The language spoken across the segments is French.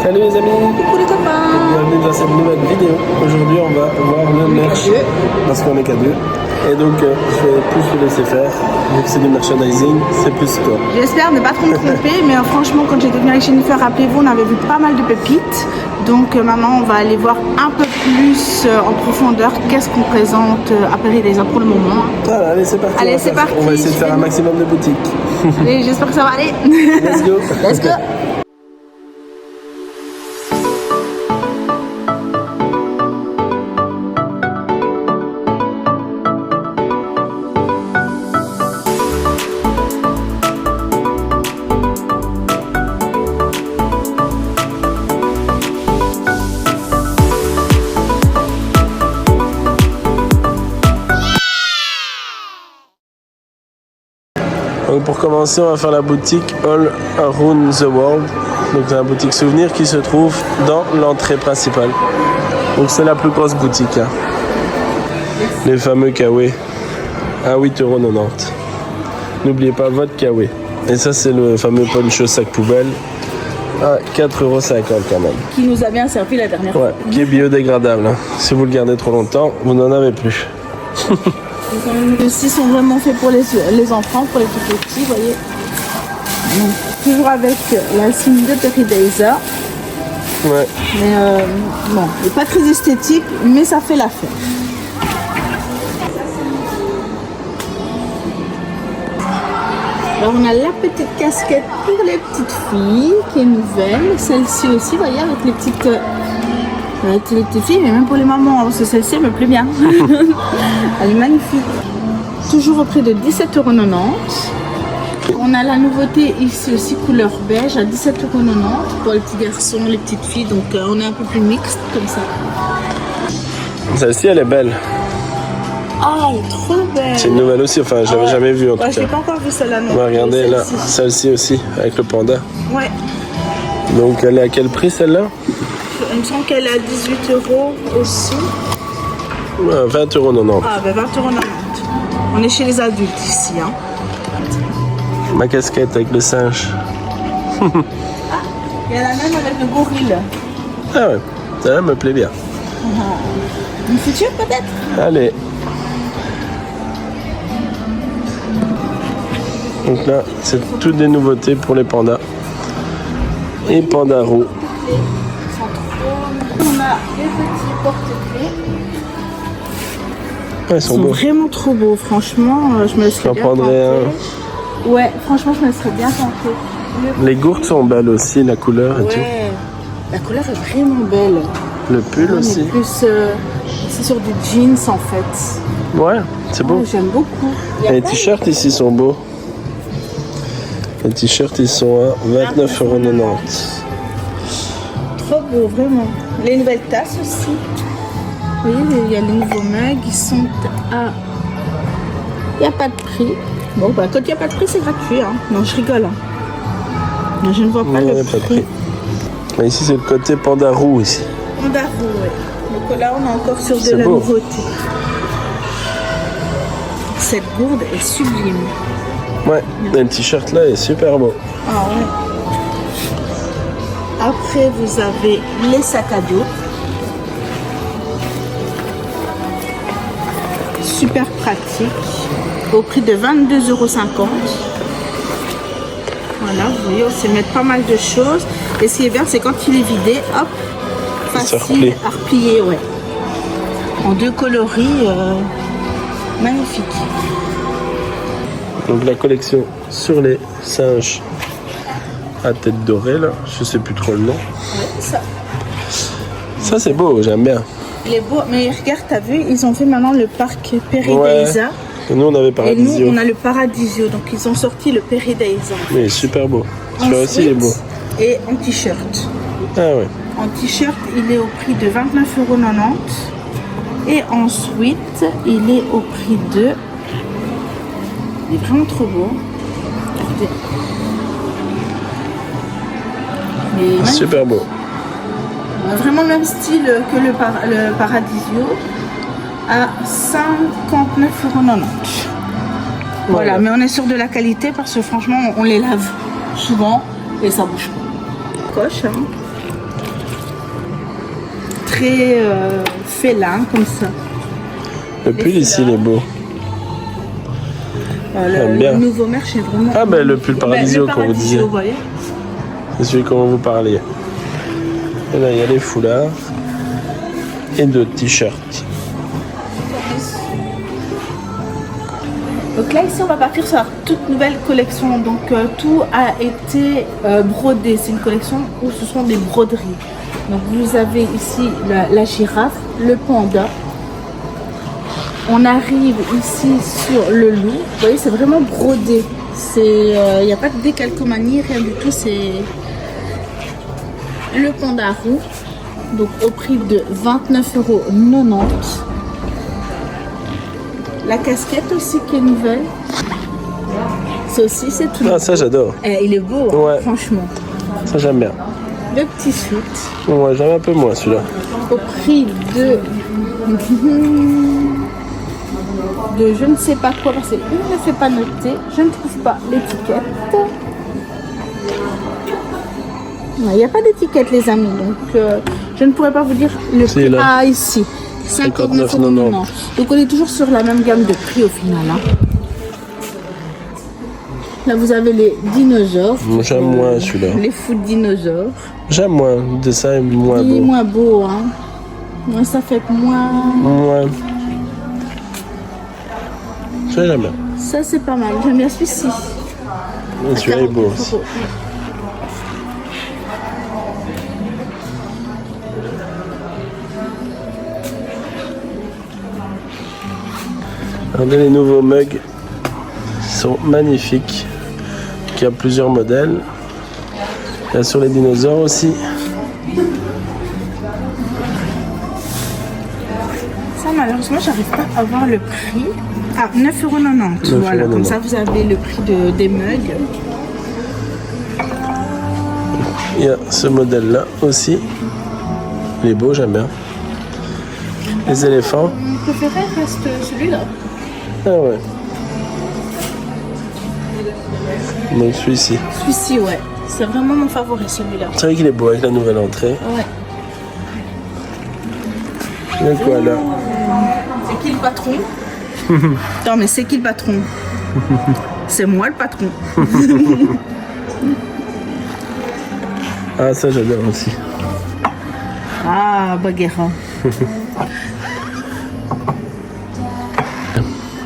Salut les amis. Coucou les copains. Bienvenue dans cette nouvelle vidéo. Aujourd'hui on va voir le merch parce qu'on est qu'à deux. Et donc je vais plus vous laisser faire. Vu que c'est du merchandising, c'est plus toi. J'espère ne pas trop me tromper, mais franchement quand j'étais venue avec Jennifer, rappelez-vous, on avait vu pas mal de pépites. Donc maintenant on va aller voir un peu plus en profondeur qu'est-ce qu'on présente à Paris-Days pour le moment. Voilà, allez c'est parti. Allez c'est parti. On va essayer de faire un maximum de boutiques. Allez, j'espère que ça va aller. Let's go. Let's go. Donc pour commencer, on va faire la boutique All Around the World. Donc c'est la boutique souvenir qui se trouve dans l'entrée principale. Donc c'est la plus grosse boutique. Hein. Les fameux Kawaii à 8,90 €. N'oubliez pas votre Kawaii. Et ça c'est le fameux poncho sac poubelle à 4,50 € quand même. Qui nous a bien servi la dernière fois. Ouais, qui est biodégradable. Hein. Si vous le gardez trop longtemps, vous n'en avez plus. Ceux-ci sont vraiment faits pour les enfants, pour les tout petits, vous voyez. Donc, toujours avec la signe de Paris-Days. Ouais. Mais bon, il n'est pas très esthétique, mais ça fait l'affaire. Alors on a la petite casquette pour les petites filles qui est nouvelle. Celle-ci aussi, vous voyez, avec les petites filles, mais même pour les mamans, parce que celle-ci elle me plaît bien. Elle est magnifique. Toujours au prix de 17,90 €. On a la nouveauté ici aussi couleur beige à 17,90 € pour les petits garçons, les petites filles. Donc on est un peu plus mixte comme ça. Celle-ci elle est belle. Oh, elle est trop belle. C'est une nouvelle aussi, enfin je l'avais jamais vue en tout Je cas. n'ai pas encore vu celle-là non. On va regarder là, celle-ci aussi, avec le panda. Ouais. Donc elle est à quel prix celle-là? Il me semble qu'elle est à 18 € aussi. 20,90 €. Ah, ben 20,90 €. On est chez les adultes ici. Hein. Ma casquette avec le singe. Il y a la même avec le gorille. Ah ouais, celle-là me plaît bien. Une future peut-être? Allez. Donc là, c'est toutes des nouveautés pour les pandas. Et pandas roux. On a les petits porte-clés. Ouais, ils sont beaux. Vraiment trop beaux, franchement, je me laisserais bien prendrais tenter. Ouais, franchement, je me laisserais bien tenter. Les gourdes sont belles aussi, la couleur et tout. Ouais, la couleur est vraiment belle. Le pull On aussi. est plus c'est sur du jeans en fait. Ouais, c'est beau. Oh, j'aime beaucoup. Et les t-shirts ici sont beaux. Les t-shirts ils sont à 29,90 €. Trop beau, vraiment. Les nouvelles tasses aussi. Vous voyez, il y a les nouveaux mugs, ils sont à... Il n'y a pas de prix. Bon, bah, quand il n'y a pas de prix, c'est gratuit. Hein. Non, je rigole. Hein. Non, je ne vois pas Non, il le n'y a pas de prix. prix. Mais ici c'est le côté panda roux ici. Panda roux, ouais. Donc là, on est encore sur de C'est la beau. nouveauté. Cette gourde est sublime. Ouais, et le t-shirt là est super beau. Ah ouais. Après, vous avez les sacs à dos. Super pratique. Au prix de 22,50 €. Voilà, vous voyez, on sait mettre pas mal de choses. Et ce qui est bien, c'est quand il est vidé, hop, Il se facile replie. à replier, ouais. En deux coloris, magnifique. Donc la collection sur les singes à tête dorée là, je sais plus trop le nom. Ouais, ça. Ça c'est beau, j'aime bien. Il est beau, mais regarde, t'as vu, ils ont fait maintenant le parc Paris-Days. Et nous on avait Et Paradisio. nous, on a le Paradisio. Donc, ils ont sorti le Paris-Days. Mais il est super beau. Celui-là aussi il est beau. Et en t-shirt. Ah ouais. En t-shirt, il est au prix de 29,90 €. Et ensuite, il est au prix de... Il est vraiment trop beau. Regardez. Mais Super beau. vraiment le même style que le Paradisio. À 59,90 €. Voilà, mais on est sûr de la qualité parce que franchement, on les lave souvent et ça bouge pas. Coche, hein. très félin comme ça. Le pull ici, il est beau. J'aime bien. Le nouveau merch est vraiment... Ah ben le pull Paradisio qu'on vous disait. Vous voyez. C'est celui dont vous parliez. Et là, il y a les foulards et d'autres t-shirts. Donc là, ici, on va partir sur la toute nouvelle collection. Donc, tout a été brodé. C'est une collection où ce sont des broderies. Donc, vous avez ici la girafe, le panda. On arrive ici sur le loup. Vous voyez, c'est vraiment brodé. Il n'y a pas de décalcomanie, rien du tout. C'est le panda roux. Donc, au prix de 29,90 €. La casquette aussi qui est nouvelle. Ça aussi, c'est tout. Ah, ça j'adore. Il est beau, hein, Ouais. franchement. Ça j'aime bien. Le petit suite. Ouais, j'aime un peu moins celui-là. Au prix de je ne sais pas quoi, parce qu'il ne fait pas noter. Je ne trouve pas l'étiquette. Il n'y a pas d'étiquette, les amis. Donc, je ne pourrais pas vous dire le C'est prix. là. Ah, ici. 59,90 €. Donc, on est toujours sur la même gamme de prix au final. Hein. Là, vous avez les dinosaures. J'aime moins celui-là. Les foot dinosaures. J'aime moins. Le dessin est moins Il est beau. moins beau. Hein. Ouais, ça fait moins... Ouais. Ça j'aime bien. Ça, c'est pas mal. J'aime bien celui-ci. Et celui-là est beau aussi. 49 €. Regardez les nouveaux mugs. Ils sont magnifiques. Il y a plusieurs modèles. Il y a sur les dinosaures aussi. Ça, malheureusement, j'arrive pas à voir le prix. Ah, 9,90 €. Voilà, comme ça, vous avez le prix des mugs. Il y a ce modèle-là aussi. Il est beau, j'aime bien. Les éléphants. Mon préféré reste celui-là. Ah ouais. Donc celui-ci. Celui-ci, ouais. C'est vraiment mon favori, celui-là. C'est vrai qu'il est beau avec la nouvelle entrée. Ouais. Il y a quoi là? C'est qui le patron? Non, mais c'est qui le patron? C'est moi le patron. Ah ça j'adore aussi. Ah, Bagheera.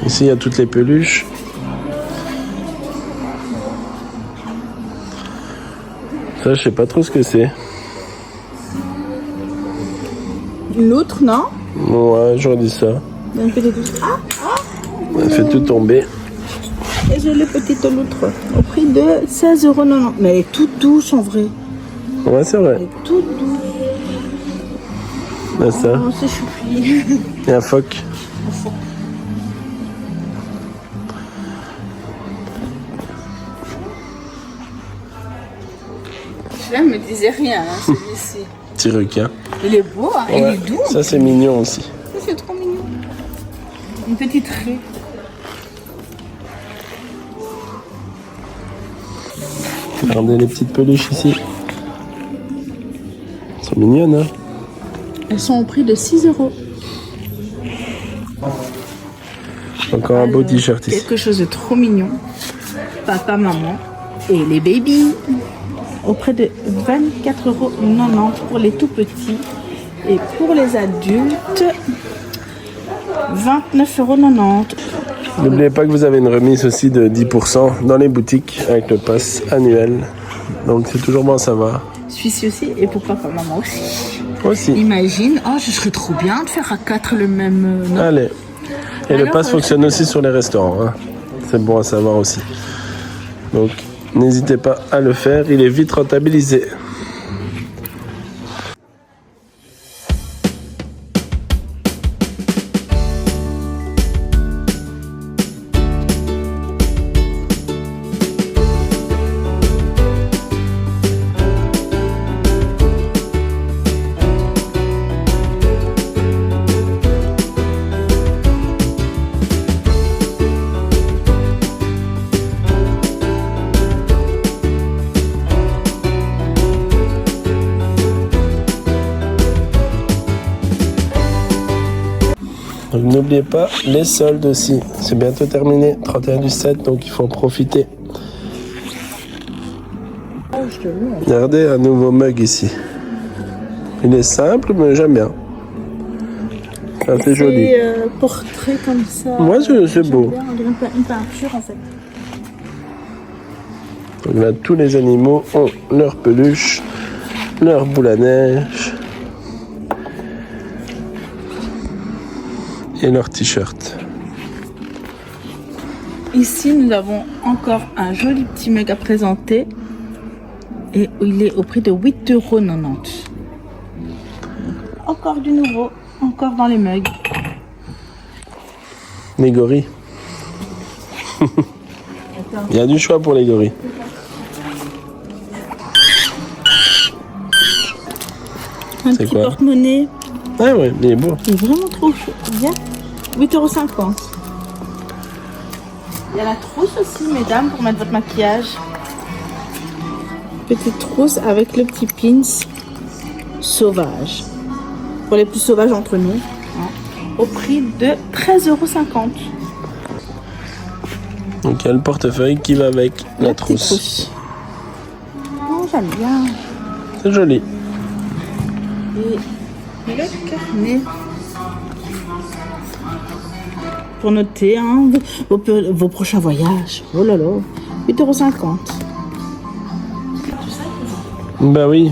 Ici il y a toutes les peluches. Ça je sais pas trop ce que c'est. L'autre, non? Ouais, j'aurais dit ça. Il y a une petite... Ah, Elle fait tout tomber. et j'ai le petit loutre. Au prix de 16,90 €. Mais elle est toute douce en vrai. Ouais c'est Elle vrai. est toute douce. Là, ça. Oh, c'est choupi. Et un phoque. Celui-là me disait rien, hein, celui-ci. Petit requin. Il est beau, hein, il Ouais, est doux. ça c'est mignon aussi. Ça, c'est trop mignon. Une petite rue. Regardez les petites peluches ici. Elles sont mignonnes, hein. Elles sont au prix de 6 €. Encore un beau t-shirt ici. Quelque chose de trop mignon. Papa, maman et les babies. Auprès de 24,90 € pour les tout petits. Et pour les adultes, 29,90 €. N'oubliez pas que vous avez une remise aussi de 10% dans les boutiques avec le pass annuel. Donc c'est toujours bon à savoir. Celui-ci aussi, et pour papa, maman aussi. Aussi. Imagine, oh, ce serait trop bien de faire à 4 le même. Non. Allez. Et le Alors, pass fonctionne aussi sur les restaurants. Hein. C'est bon à savoir aussi. Donc n'hésitez pas à le faire. Il est vite rentabilisé. Donc n'oubliez pas les soldes aussi. C'est bientôt terminé, 31 du 7, donc il faut en profiter. Regardez un nouveau mug ici. Il est simple, mais j'aime bien. C'est joli. Portrait comme ça. Moi, c'est beau. Bien, on dirait une peinture en fait. Donc là, tous les animaux ont leur peluche, leur boule à neige et leur t-shirt. Ici, nous avons encore un joli petit mug à présenter. Et il est au prix de 8,90 €. Encore du nouveau, encore dans les mugs. Les gorilles. Il y a du choix pour les gorilles. Un C'est petit quoi? porte-monnaie. Ah ouais, il est beau. Il est vraiment trop chaud. Bien. 8,50 €. Il y a la trousse aussi, mesdames, pour mettre votre maquillage. Petite trousse avec le petit pins sauvage. Pour les plus sauvages entre nous. Hein, au prix de 13,50 €. Donc il y a le portefeuille qui va avec la petite trousse. Oh, j'aime bien. C'est joli. Et le carnet. Pour noter hein, vos prochains voyages. Oh là là. 8,50 €. Bah oui.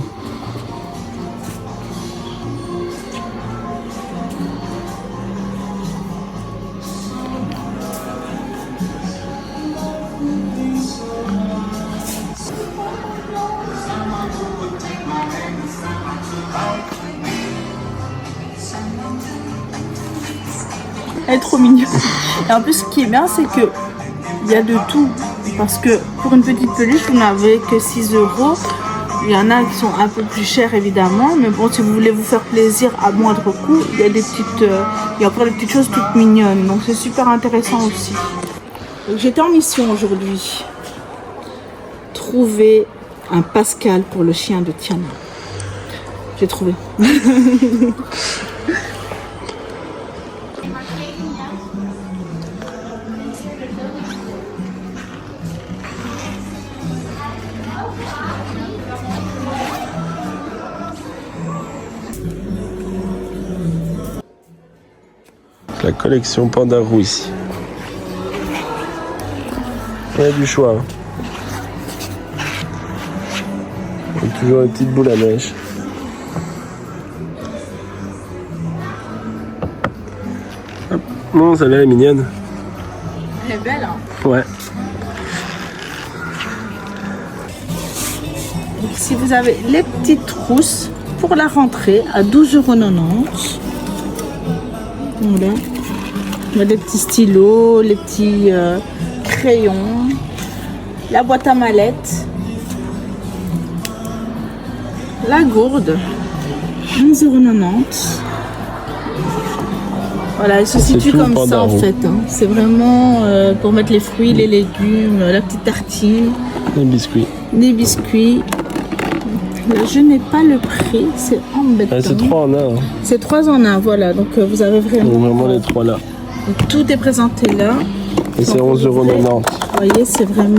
Elle est trop mignonne. Et en plus, ce qui est bien, c'est que il y a de tout. Parce que pour une petite peluche, vous n'avez que 6 €. Il y en a qui sont un peu plus chers, évidemment. Mais bon, si vous voulez vous faire plaisir à moindre coût, il y a des petites, il y a encore des petites choses toutes mignonnes. Donc c'est super intéressant aussi. J'étais en mission aujourd'hui. Trouver un Pascal pour le chien de Tiana. J'ai trouvé. La collection Pandarou ici. Il y a du choix. Hein. Et toujours une petite boule à neige. Hop. Non, celle-là elle est mignonne. Elle est belle, hein. Ouais. Donc, si vous avez les petites trousses pour la rentrée à 12,90 €. Voilà. On a des petits stylos, les petits crayons, la boîte à mallettes, la gourde, 11,90 €. Voilà, elle se situe tout comme ça en Pandarou. fait. Hein. C'est vraiment pour mettre les fruits, les légumes, la petite tartine, Les biscuits. des biscuits. Là, je n'ai pas le prix, c'est embêtant. Ah, c'est 3 en 1. Hein. C'est 3 en 1, voilà. Donc vous avez vraiment, Donc vraiment les 3 là. donc, tout est présenté là. Et c'est 11,90 €. Vous voyez, c'est vraiment.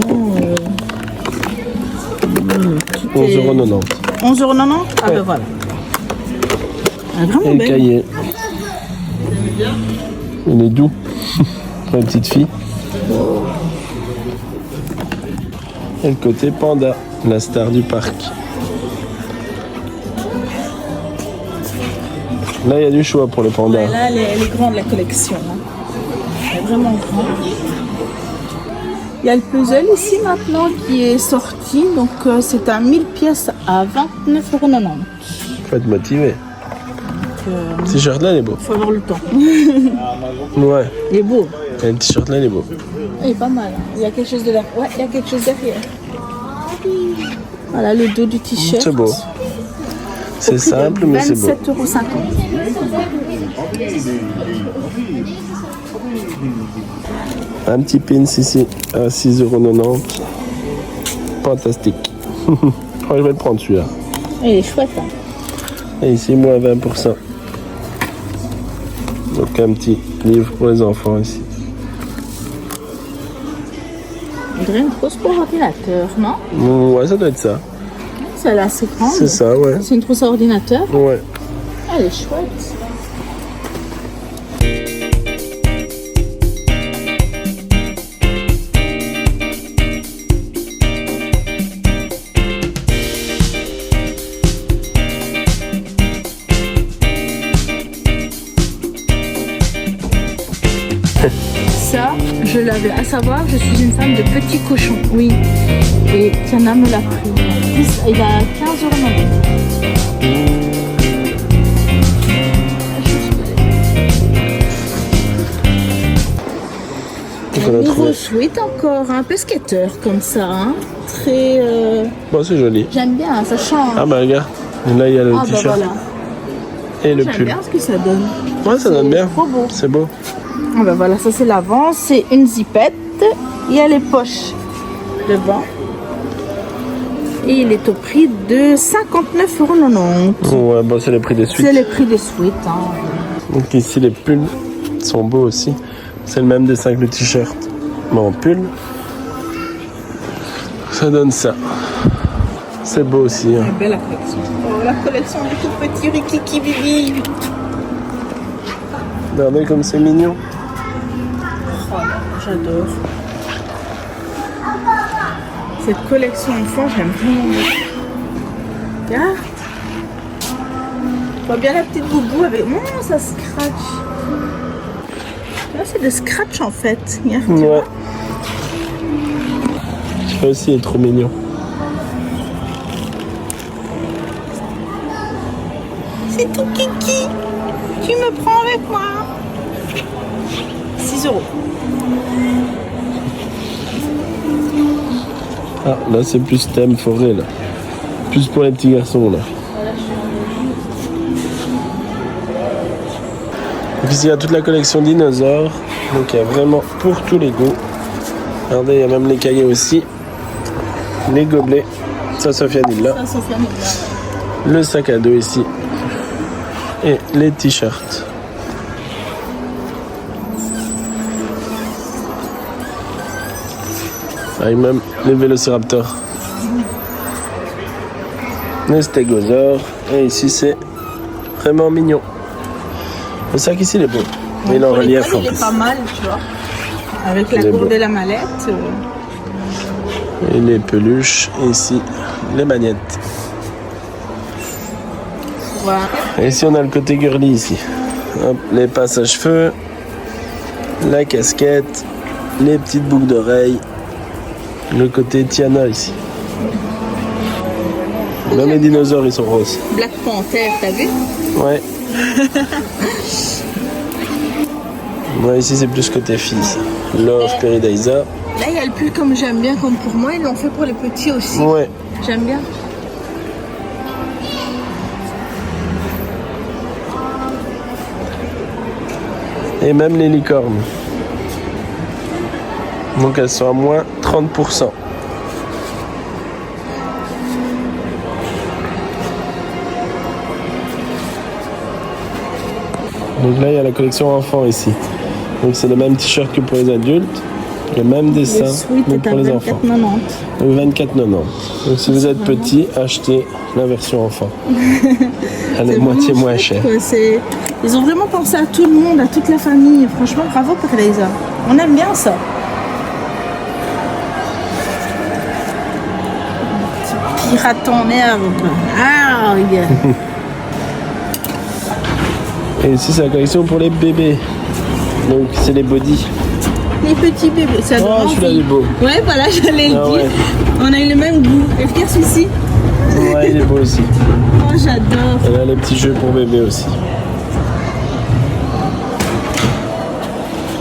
Tout est- 11,90 €. 11,90 €. Ah Ouais. ben voilà. Elle est vraiment Et le belle. cahier. Il est doux. Pour une petite fille. Et le côté panda, la star du parc. Là, il y a du choix pour les pandas. Ouais, là, elle est grande la collection. Hein. Elle est vraiment grande. Il y a le puzzle ici maintenant qui est sorti. Donc c'est à 1000 pièces à 29,90 €. Faut être motivé. Ce t-shirt là, il est beau. Il faut avoir le temps. Ouais. Il est beau. Et le t-shirt là, il est beau. Il est pas mal. Hein. Il y a quelque chose de là. Ouais, il y a quelque chose derrière. Voilà le dos du t-shirt. C'est beau. C'est simple, mais c'est beau. 27,50 €. Un petit pins ici à 6,90 €. Fantastique. Oh, je vais le prendre celui-là. Il est chouette. Hein. Et ici, moins 20%. Donc un petit livre pour les enfants ici. On dirait une trousse pour ordinateur, non? Ouais, ça doit être ça. Celle-là, c'est grande. C'est ça, ouais. C'est une trousse à ordinateur. Ouais. Elle est chouette. Ça, je l'avais. À savoir, je suis une femme de petits cochons. Oui. Et Tiana me l'a pris. Il a 15 euros maintenant. Nouveau sweat encore, un peu skater comme ça. Hein. Très. Bon, c'est joli. J'aime bien, ça change. Ah bah regarde. Là, il y a le t-shirt. Bah voilà. Et le J'aime pull. bien ce que ça donne. Ouais, ça donne bien. Trop beau. C'est beau. Ah bah voilà, ça c'est l'avant, c'est une zippette. Il y a les poches devant. Et il est au prix de 59,90 €. Ouais, bon, c'est le prix des suites. C'est le prix des suites. Hein. Donc ici, les pulls sont beaux aussi. C'est le même dessin que le t-shirt. Mais en pull, ça donne ça. C'est beau aussi. Hein. Belle la collection. Oh, la collection des tout petits Rikiki Bibi. Regardez comme c'est mignon. Oh là, j'adore. Cette collection enfant, j'aime vraiment beaucoup. Regarde. On voit bien la petite boubou avec... Oh, ça scratch. Là, c'est des scratch en fait. Regarde, tu vois. Ça aussi est trop mignon. C'est tout kiki. Tu me prends avec moi. 6 €. Ah, là, c'est plus thème forêt, là. Plus pour les petits garçons, là. Donc ici, il y a toute la collection dinosaures. Donc, il y a vraiment pour tous les goûts. Regardez, il y a même les cahiers aussi. Les gobelets. Ça, Sophia dit là. Ça, Sophia me dit. Le sac à dos ici. Et les t-shirts. Avec même les vélociraptors. Les stégosaures. Et ici, c'est vraiment mignon. Le sac ici, il est beau. Il est en relief en Il est plus. pas mal, tu vois. Avec Il la est courbe beau. de la mallette. Et les peluches. Et ici, les magnettes. Voilà. Et ici, on a le côté girly ici. Hop, les passes à cheveux, la casquette, les petites boucles d'oreilles, le côté Tiana ici. Même les dinosaures, ils sont roses. Black Panther, t'as vu? Ouais. Ouais, ici, c'est plus côté fille. Ça. L'Orge Peridaisa. Là, il y a le pull comme j'aime bien, comme pour moi. Ils l'ont fait pour les petits aussi. Ouais. J'aime bien. Et même les licornes. Donc elles sont à moins 30%. Donc là, il y a la collection enfants ici. Donc c'est le même t-shirt que pour les adultes, le même dessin Le sweat mais est pour à les enfants. 24,90 €. Donc 24,90 €. Donc si vous êtes petit, achetez la version enfant. Elle est moitié moins chère. Ils ont vraiment pensé à tout le monde, à toute la famille. Franchement, bravo pour Elisa. On aime bien ça. Petit piraton en herbe. Ah, regarde. Et ici, c'est la collection pour les bébés. Donc c'est les bodys. Les petits bébés. Ça Oh, celui-là, il est beau. Ouais, voilà, j'allais le Ah dire. ouais. On a eu le même goût. Et regarde celui-ci. Ouais, il est beau aussi. Oh, j'adore. Et là, les petits jeux pour bébés aussi.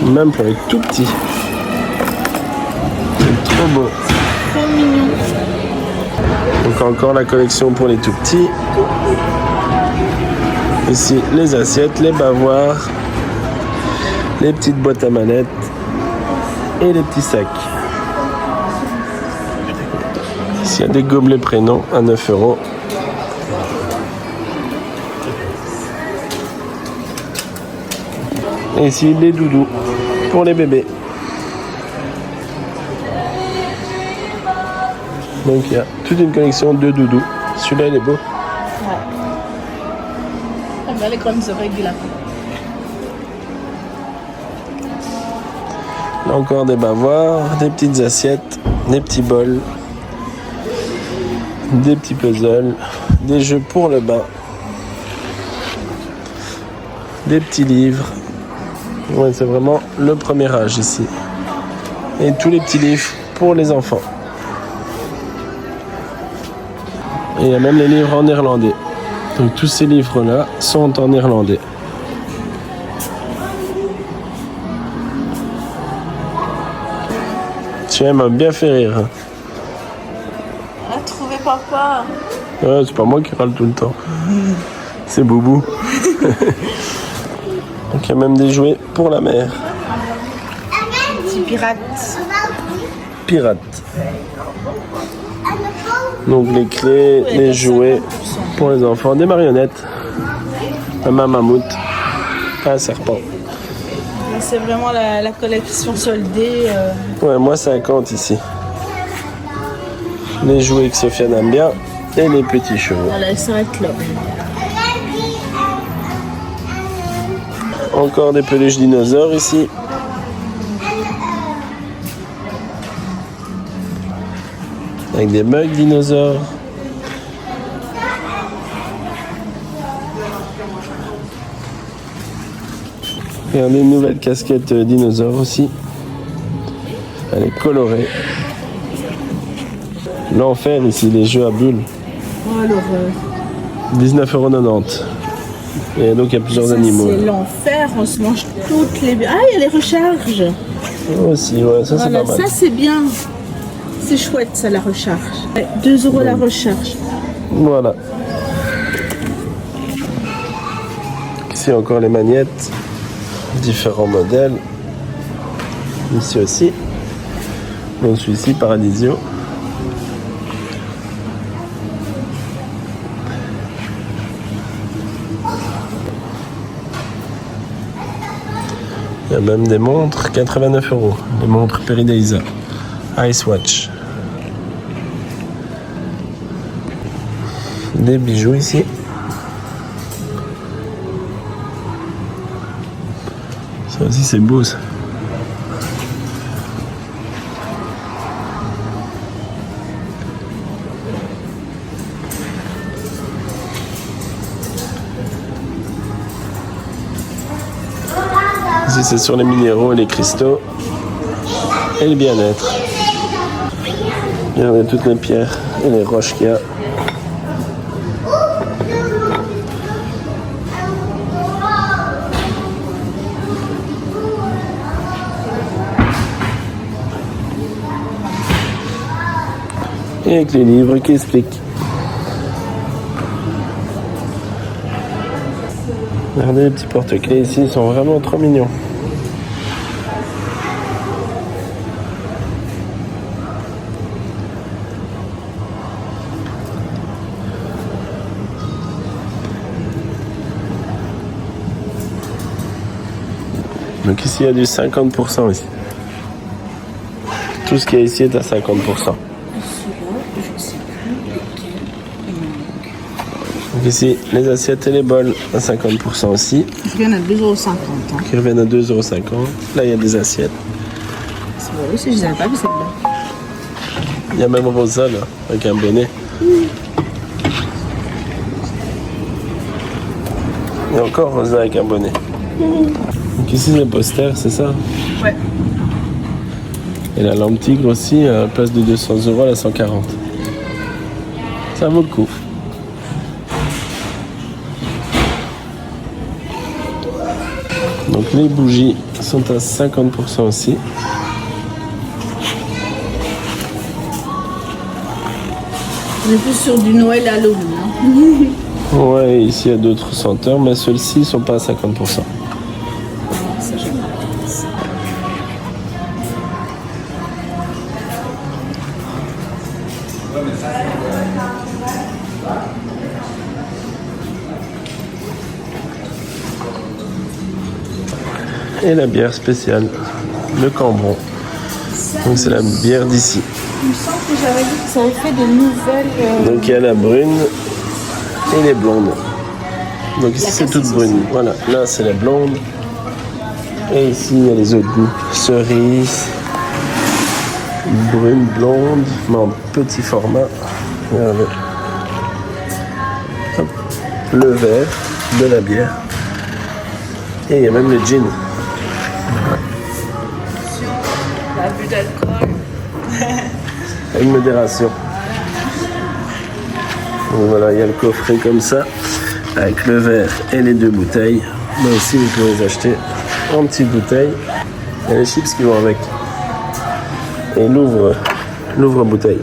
Même pour les tout petits. C'est trop beau. Trop mignon. Donc encore la collection pour les tout petits. Ici, les assiettes, les bavoirs, les petites boîtes à manettes et les petits sacs. Ici, il y a des gobelets prénoms à 9 €. Et ici, les doudous pour les bébés. Donc il y a toute une collection de doudous. Celui-là, il est beau. Ouais. J'aime bien les grandes oreilles du lapin. Là encore des bavoirs, des petites assiettes, des petits bols, des petits puzzles, des jeux pour le bain, des petits livres. Ouais, c'est vraiment le premier âge ici. Et tous les petits livres pour les enfants. Et il y a même les livres en néerlandais. Donc tous ces livres-là sont en néerlandais. Tu m'as bien fait rire. Ah, trouvé papa. Ouais, c'est pas moi qui râle tout le temps. C'est Boubou. Donc il y a même des jouets pour la mère. Petit pirate. Pirate. Donc les clés, les jouets pour les enfants, des marionnettes, un mammouth, un serpent. C'est vraiment la collection soldée. Ouais, moi 50 ici. Les jouets que Sofiane aime bien et les petits chevaux. Voilà, elle s'arrête là. Encore des peluches dinosaures ici. Avec des mugs dinosaures. Regardez une nouvelle casquette dinosaure aussi. Elle est colorée. L'enfer ici, les jeux à bulles. Oh l'horreur. 19,90 €. Et donc il y a plusieurs animaux. C'est l'enfer, on se mange toutes les... Ah, il y a les recharges. Aussi, ouais, ça c'est Voilà, pas mal. ça c'est bien. C'est chouette ça, la recharge. Ouais, 2 € la recharge. Voilà. Ici encore les magnettes. Différents modèles. Ici aussi. Donc celui-ci, Paradisio. Il y a même des montres, 89 €. Les montres Peridaisa. Ice Watch. Des bijoux ici. Ça aussi c'est beau ça. Ici c'est sur les minéraux et les cristaux. Et le bien-être. Regardez toutes les pierres et les roches qu'il y a. Et avec les livres qui expliquent. Regardez les petits porte-clés ici, ils sont vraiment trop mignons. Donc ici il y a du 50% ici. Tout ce qu'il y a ici est à 50%. Donc ici, les assiettes et les bols à 50% aussi, Je viens à 2,50 €. Hein. qui reviennent à 2,50 €. Là, il y a des assiettes. C'est vrai, si je les avais pas vu celle-là. Il y a même Rosa, là, avec un bonnet. Il y a encore Rosa avec un bonnet. Donc ici, les posters, c'est ça. Ouais. Et la lampe tigre aussi, à la place de 200 € à la 140. Ça vaut le coup. Donc les bougies sont à 50% aussi. On est plus sur du Noël à Halloween. Hein. Ouais, ici il y a d'autres senteurs, mais ceux-ci ne sont pas à 50%. Ça, j'aime bien. et la bière spéciale, le Cambron. Donc c'est la bière d'ici. Il me semble que j'avais dit que ça avait fait de nouvelles... Donc il y a la brune et les blondes. Donc ici c'est toute brune. Voilà, là c'est la blonde. Et ici il y a les autres goûts. Cerise, brune, blonde, mais en petit format. Regardez. Hop. Le verre de la bière. Et il y a même le gin. L'abus d'alcool. Une modération. Donc voilà, il y a le coffret comme ça, avec le verre et les 2 bouteilles. Mais aussi, vous pouvez les acheter en petites bouteilles. Il y a les chips qui vont avec. Et l'ouvre-bouteille.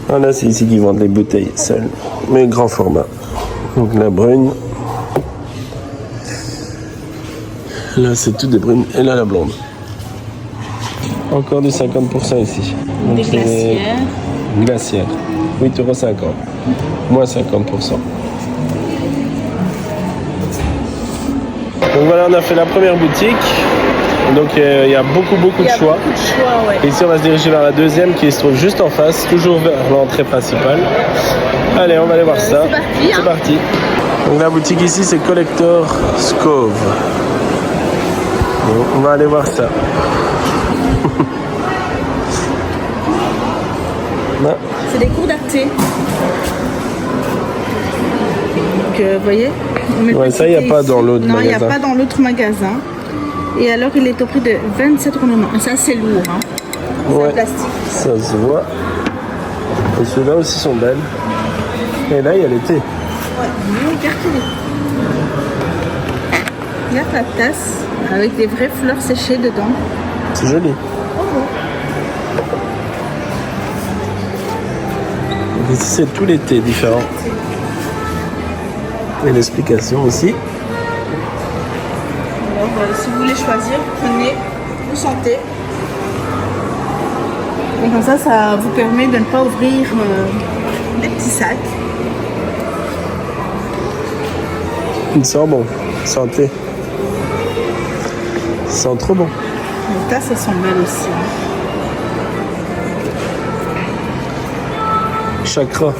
Voilà, c'est ici qu'ils vendent les bouteilles seules, mais grand format. Donc la brune. Là, c'est tout des brunes. Et là, la blonde. Encore du 50% ici. Donc, Des glacières. Glacière. 8,50 €. Moins 50%. Donc voilà, on a fait la première boutique. Donc il y a beaucoup de choix. Beaucoup de choix, ouais. Ici, on va se diriger vers la deuxième qui se trouve juste en face, toujours vers l'entrée principale. Allez, on va aller voir ça. C'est parti, hein. C'est parti. Donc la boutique ici, c'est Collector Scove. Donc, on va aller voir ça. Là. C'est des cours d'arté. Donc, vous voyez Ouais, ça, il n'y a pas dans l'autre magasin. Non, il n'y a pas dans l'autre magasin. Et alors, il est au prix de 27,90 €. Ça, c'est lourd. Hein. C'est Ouais, en plastique. ça se voit. Et ceux-là aussi sont belles. Et là, il y a l'été. Ouais, regardez. Regarde la tasse avec des vraies fleurs séchées dedans. C'est joli. Donc ici, c'est tout l'été différent. Et l'explication aussi. Alors, si vous voulez choisir, vous prenez, vous sentez. Et comme ça vous permet de ne pas ouvrir des petits sacs. Il sent bon. Santé. Ça sent trop bon. Les tasses, elles sont belles aussi. Hein. Chakra.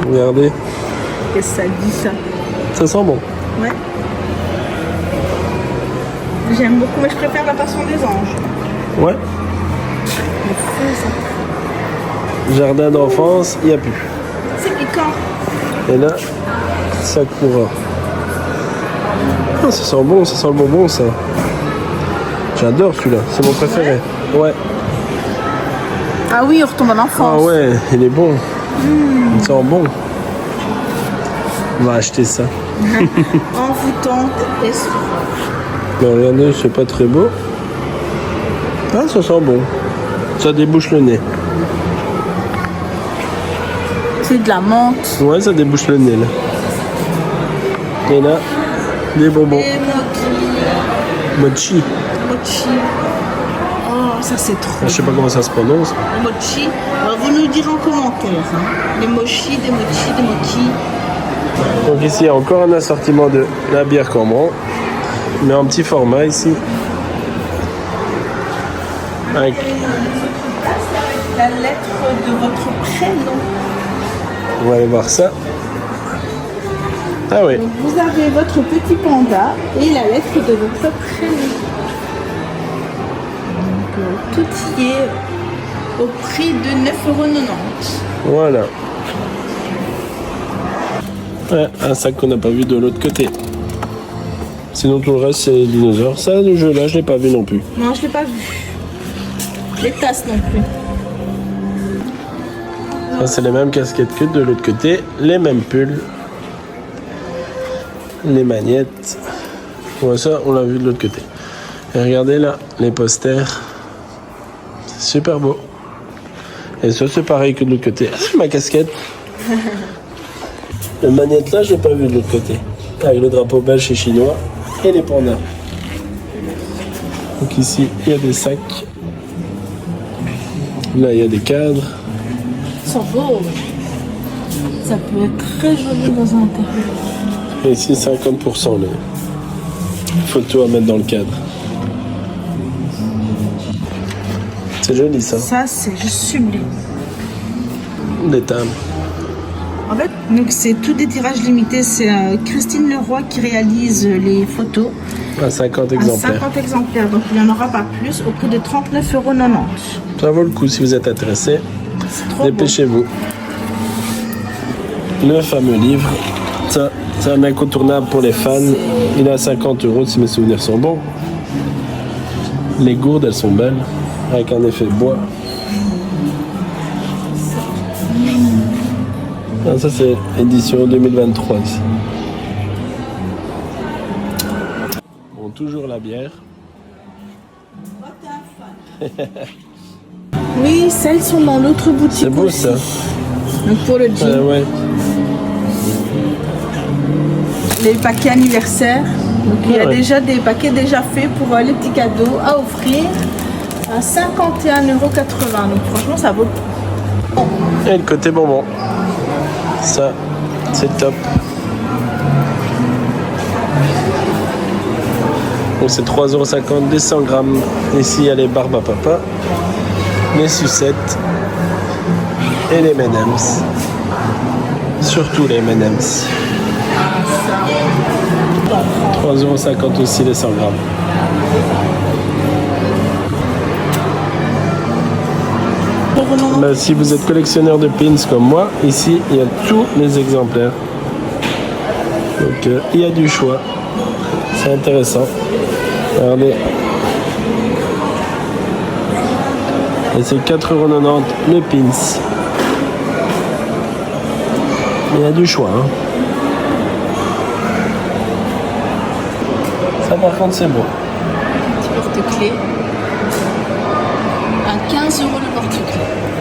Regardez. Qu'est-ce que ça dit, ça? Ça sent bon. Ouais. J'aime beaucoup, mais je préfère la passion des anges. Ouais. C'est fou, ça. Jardin d'enfance, il n'y a plus. C'est piquant. Et là, Sakura. Ah, ça sent bon, ça sent le bonbon, ça. J'adore celui-là, c'est mon préféré. Ouais. Ah oui, on retombe en enfance. Ah ouais, il est bon. Il sent bon. On va acheter ça. Envoûtante et souvent. Mais regardez, c'est pas très beau. Ah, ça sent bon. Ça débouche le nez. C'est de la menthe. Ouais, ça débouche le nez, là. Et là, des bonbons. Et Mochi. mochi. Oh, ça c'est trop. Je sais pas comment ça se prononce. Mochi. Alors, vous nous direz en commentaire. Hein. Des mochi, des mochi, des mochi. Donc ici, il y a encore un assortiment de la bière Cambron, mais en petit format ici. Avec La lettre de votre prénom. on va aller voir ça. Ah oui, Donc, vous avez votre petit panda et la lettre de votre prénom. Donc, tout y est au prix de 9,90 €. voilà. Ouais, un sac qu'on n'a pas vu de l'autre côté. Sinon tout le reste c'est dinosaures. Ça, le jeu là, je l'ai pas vu non plus. Non, je l'ai pas vu. Les tasses non plus. Ça, c'est les mêmes casquettes que de l'autre côté, les mêmes pulls, les magnettes. Ouais, ça, on l'a vu de l'autre côté. Et regardez là, les posters. C'est super beau. Et ça, c'est pareil que de l'autre côté. Ah, c'est ma casquette. Le magnette là, je l'ai pas vu de l'autre côté. Avec le drapeau belge et chinois et les pandas. Donc ici, il y a des sacs. Là, il y a des cadres. Ils sont beaux. Ça peut être très joli dans un intérieur. Et ici, 50% les photos à mettre dans le cadre. C'est joli ça. Ça, c'est juste sublime. Des tables. En fait, donc c'est tout des tirages limités. C'est Christine Leroy qui réalise les photos. À 50 À exemplaires. 50 exemplaires, donc il n'y en aura pas plus, au prix de 39,90 €. Ça vaut le coup si vous êtes intéressé. C'est trop Dépêchez-vous. Le fameux livre. Ça, c'est un incontournable pour les fans. Il est à 50 € si mes souvenirs sont bons. Les gourdes, elles sont belles. Avec un effet bois. Ah, ça, c'est édition 2023 ici. Bon, toujours la bière. Oui, celles sont dans l'autre boutique. C'est beau aussi. ça. Donc pour le jean, Ouais. les paquets anniversaires. Donc il y a Ouais. déjà des paquets déjà faits pour les petits cadeaux à offrir à 51,80 €. Donc franchement, ça vaut le coup. Et le côté bonbon. Ça, c'est top. Donc c'est 3,50 € des 100 grammes. Ici, il y a les barbes à papa, les sucettes et les M&M's. Surtout les M&M's. 3,50 € aussi les 100 grammes. Ben, si vous êtes collectionneur de pins comme moi, ici il y a tous les exemplaires. Donc il y a du choix. C'est intéressant. Regardez. Et c'est 4,90 € le pins. Il y a du choix. Hein. Ça par contre c'est beau. Petit porte-clés. À 15 € le porte-clés.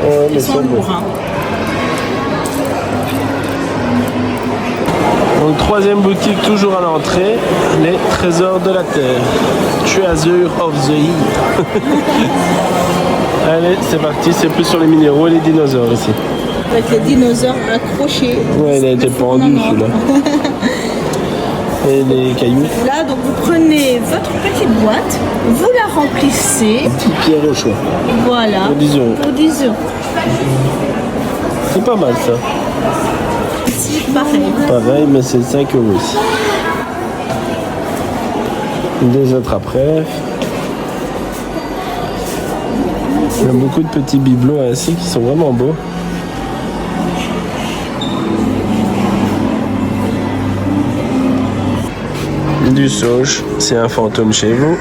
Ouais, mais Ils c'est sont beau. lourds. Hein. Donc troisième boutique toujours à l'entrée, les trésors de la terre. Treasure of the Year. Allez, c'est parti, c'est plus sur les minéraux et les dinosaures ici. Avec les dinosaures accrochés. Ouais, il a été pendu celui-là. Et les cailloux. Là, donc vous prenez votre petite boîte, vous la remplissez. Petite pierre au choix. Voilà. Pour 10 €. Pour 10 €. C'est pas mal ça. Ici, pareil. Pareil, mais c'est 5 € ici. Des autres après. Il y a beaucoup de petits bibelots ainsi qui sont vraiment beaux. Du sauge, c'est un fantôme chez vous.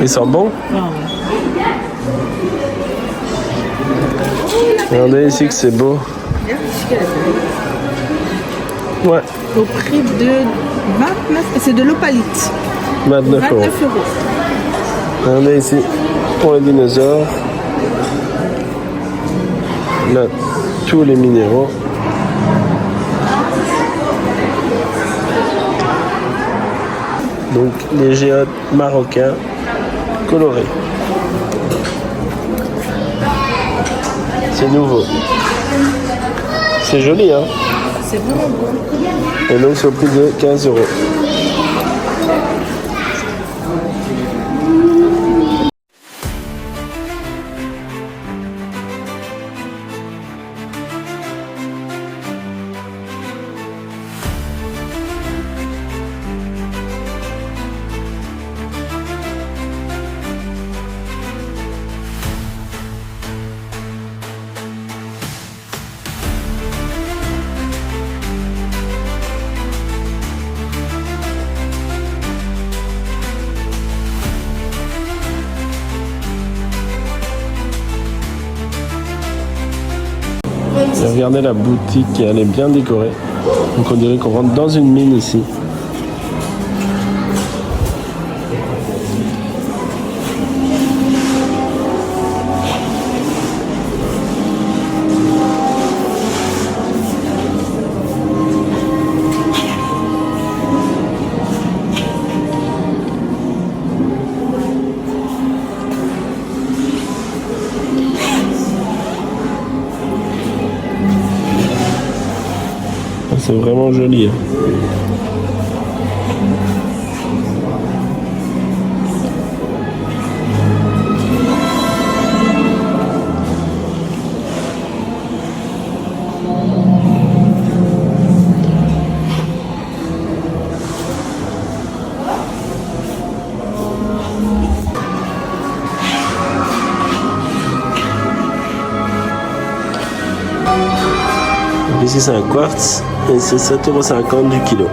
Ils sont bons. Regardez ici que c'est beau. Ouais, Au prix de 29, c'est de l'opalite. 29 €. 29 €. Regardez ici pour les dinosaures. Là, tous les minéraux. Donc les géodes marocains colorés. C'est nouveau. C'est joli, hein? C'est vraiment beau. Et donc c'est au prix de 15 €. Et regardez la boutique, elle est bien décorée. Donc on dirait qu'on rentre dans une mine ici. C'est vraiment joli. Hein. Ici c'est un quartz et c'est 7,50 € du kilo.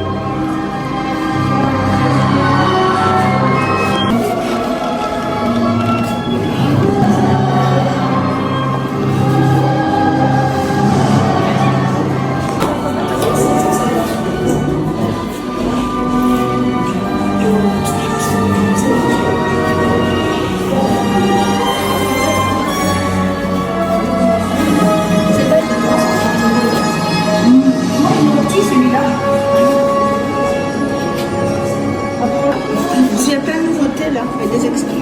S'il y a plein de nouveautés là, il y a des extraits.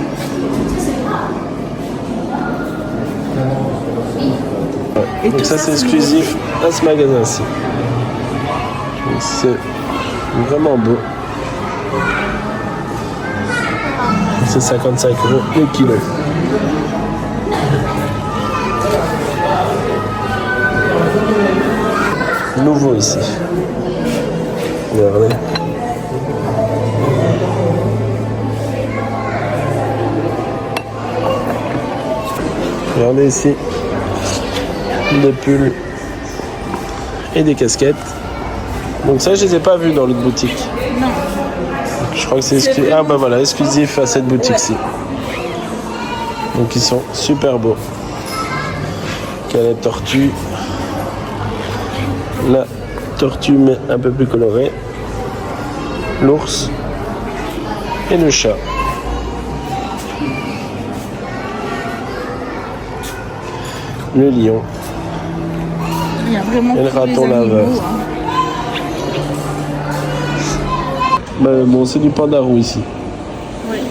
Et Donc tout ça c'est exclusif à ce magasin-ci. C'est vraiment beau. C'est 55 € le kilo. Nouveau ici. Regardez. Regardez ici. Des pulls et des casquettes. Donc ça je les ai pas vus dans l'autre boutique. Non. Je crois que c'est exclusif. Ah bah voilà, exclusif à cette boutique-ci. Donc ils sont super beaux. Canette tortue. La tortue mais un peu plus colorée. L'ours et le chat. Le lion. Il y a vraiment Et le tous les raton animaux, laveur. hein. Bah, bon, c'est du pandarou ici. Ouais. Donc,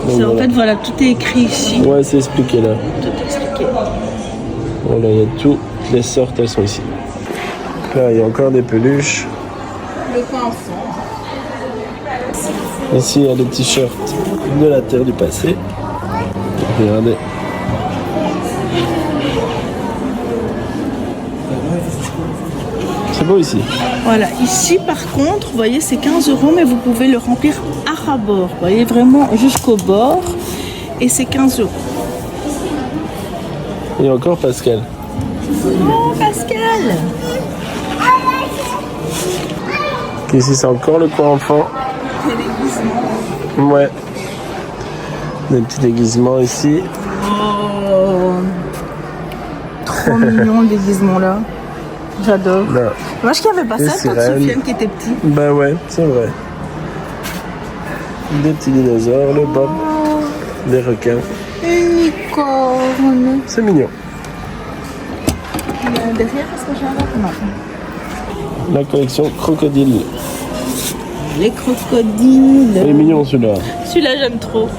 C'est en voilà. fait, voilà, tout est écrit ici. Ouais, c'est expliqué là. Tout expliqué. Voilà, il y a toutes les sortes, elles sont ici. Là, il y a encore des peluches. Le coin enfant. Ici, il y a des t-shirts de la Terre du passé. Regardez. C'est beau ici. Voilà, ici par contre, vous voyez, c'est 15 €, mais vous pouvez le remplir à ras-bord. Vous voyez, vraiment jusqu'au bord. Et c'est 15 €. Et encore Pascal. Oh, Pascal! Ici, c'est encore le coin enfant. Les déguisements. Ouais. Des petits déguisements ici. Oh! Trop mignon le déguisement là. J'adore. Là. Moi, je n'avais pas Des ça quand sirènes. Sofiane qui était petit. Ben ouais, c'est vrai. Des petits dinosaures, le bob, des requins. Une licorne. C'est mignon. Derrière, est-ce que j'ai un autre? Non. La collection crocodile. Les crocodiles. Il est mignon celui-là. Celui-là, j'aime trop.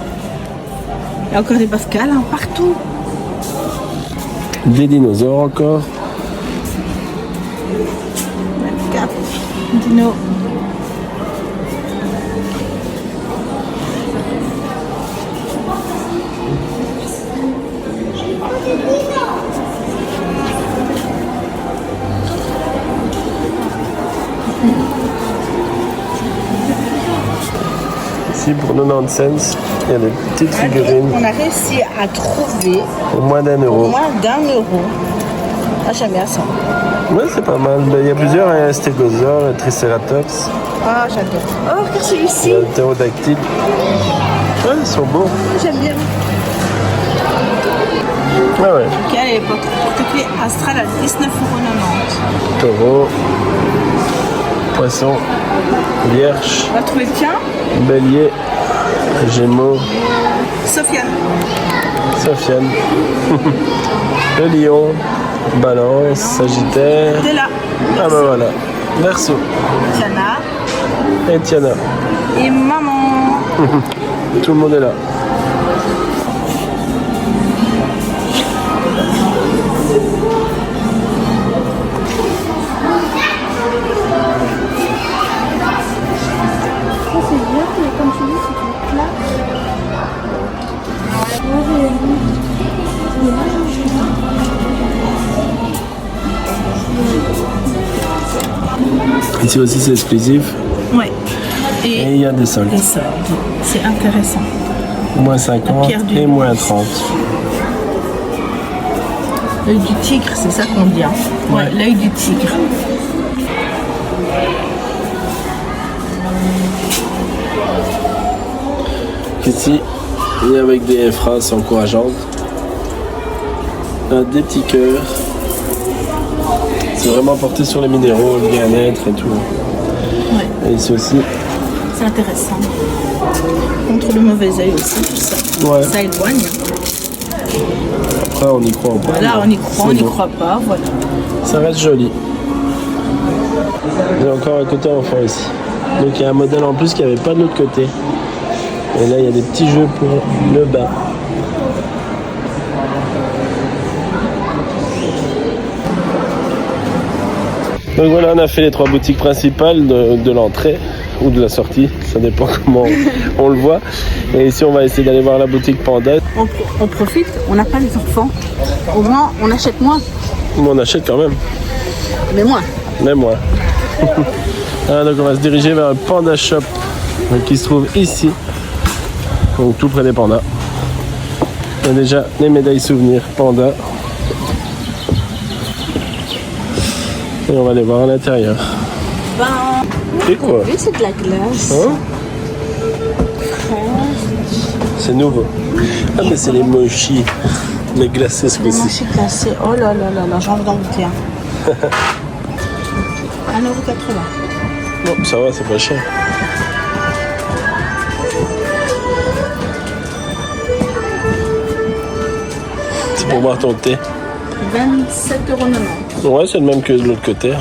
Il y a encore des Pascal hein, partout. Des dinosaures encore. Cap. Dino. Ici pour 90 cents, il y a des petites figurines On a réussi à trouver pour moins d'1 euro. moins d'1 €. Ah, j'aime bien ça. Ouais, c'est pas mal. Ben, il y a plusieurs, il y a un stégosaure, un triceratops, Ah, j'adore. Oh, regarde il celui-ci. y a un ptérodactyle. Ouais, ils sont beaux. J'aime bien. Ah ouais. Ok, à l'époque, porte-clés Astral à 19,90 €. Taureau, poisson, vierge, On va trouver le tien. bélier, gémeaux, Sofiane. Sofiane, le lion, balance, sagittaire. T'es là. Ah ben voilà, verseau, Tiana. et Tiana. Et maman. Tout le monde est là. Ici aussi c'est exclusif. Ouais. Et il y a des soldes. Et ça, c'est intéressant. Moins 50 et moins 30. L'œil du tigre, c'est ça qu'on dit. Hein. Ouais, l'œil du tigre. Ici, il y a avec des phrases encourageantes. Des petits cœurs. C'est vraiment porté sur les minéraux, le bien-être et tout. Ouais. Et ici aussi. C'est intéressant. Contre le mauvais œil aussi, tout ça. Ouais. Ça éloigne. Après, on y croit pas. Voilà, on y croit, on n'y croit pas, voilà. Ça reste joli. Il y a encore un côté enfant ici. Donc il y a un modèle en plus qui n'y avait pas de l'autre côté. Et là, il y a des petits jeux pour le bas. Donc voilà, on a fait les 3 boutiques principales de l'entrée ou de la sortie, ça dépend comment on le voit. Et ici, on va essayer d'aller voir la boutique Panda. On profite, on n'a pas les enfants. Au moins, on achète moins. Mais on achète quand même. Mais moins. Même moi. Ah, donc on va se diriger vers un Panda Shop qui se trouve ici. Donc tout près des pandas. Il y a déjà les médailles souvenirs Panda. Et on va aller voir à l'intérieur. Ben, C'est quoi? oui, c'est de la glace. Hein? C'est nouveau. Ah mais c'est les mochis. Les glacés ce Les coup-ci. mochis glacés. Oh là là là là, j'ai envie d'en goûter un. 1,80 €. Non, ça va, c'est pas cher. C'est pour boire ton thé. 27,90 €. Ouais, c'est le même que de l'autre côté.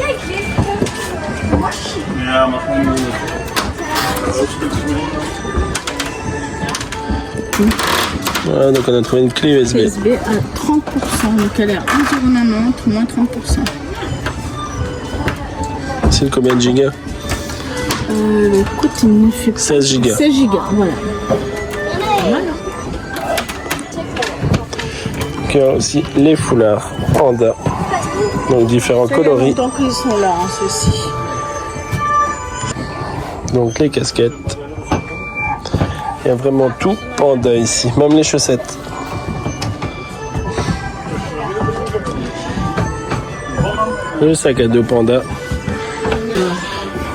Voilà, donc on a trouvé une clé USB. USB à 30%, donc elle est à 1,90 €, moins 30%. C'est combien de gigas? Écoute, il ne fait pas 16 gigas. 16 gigas, voilà. Pas mal, hein. Donc, il y a aussi les foulards Panda. Donc différents Ça fait coloris. longtemps qu'ils sont là, hein, ceux-ci. Donc les casquettes. Il y a vraiment tout Panda ici, même les chaussettes. Le sac à dos Panda.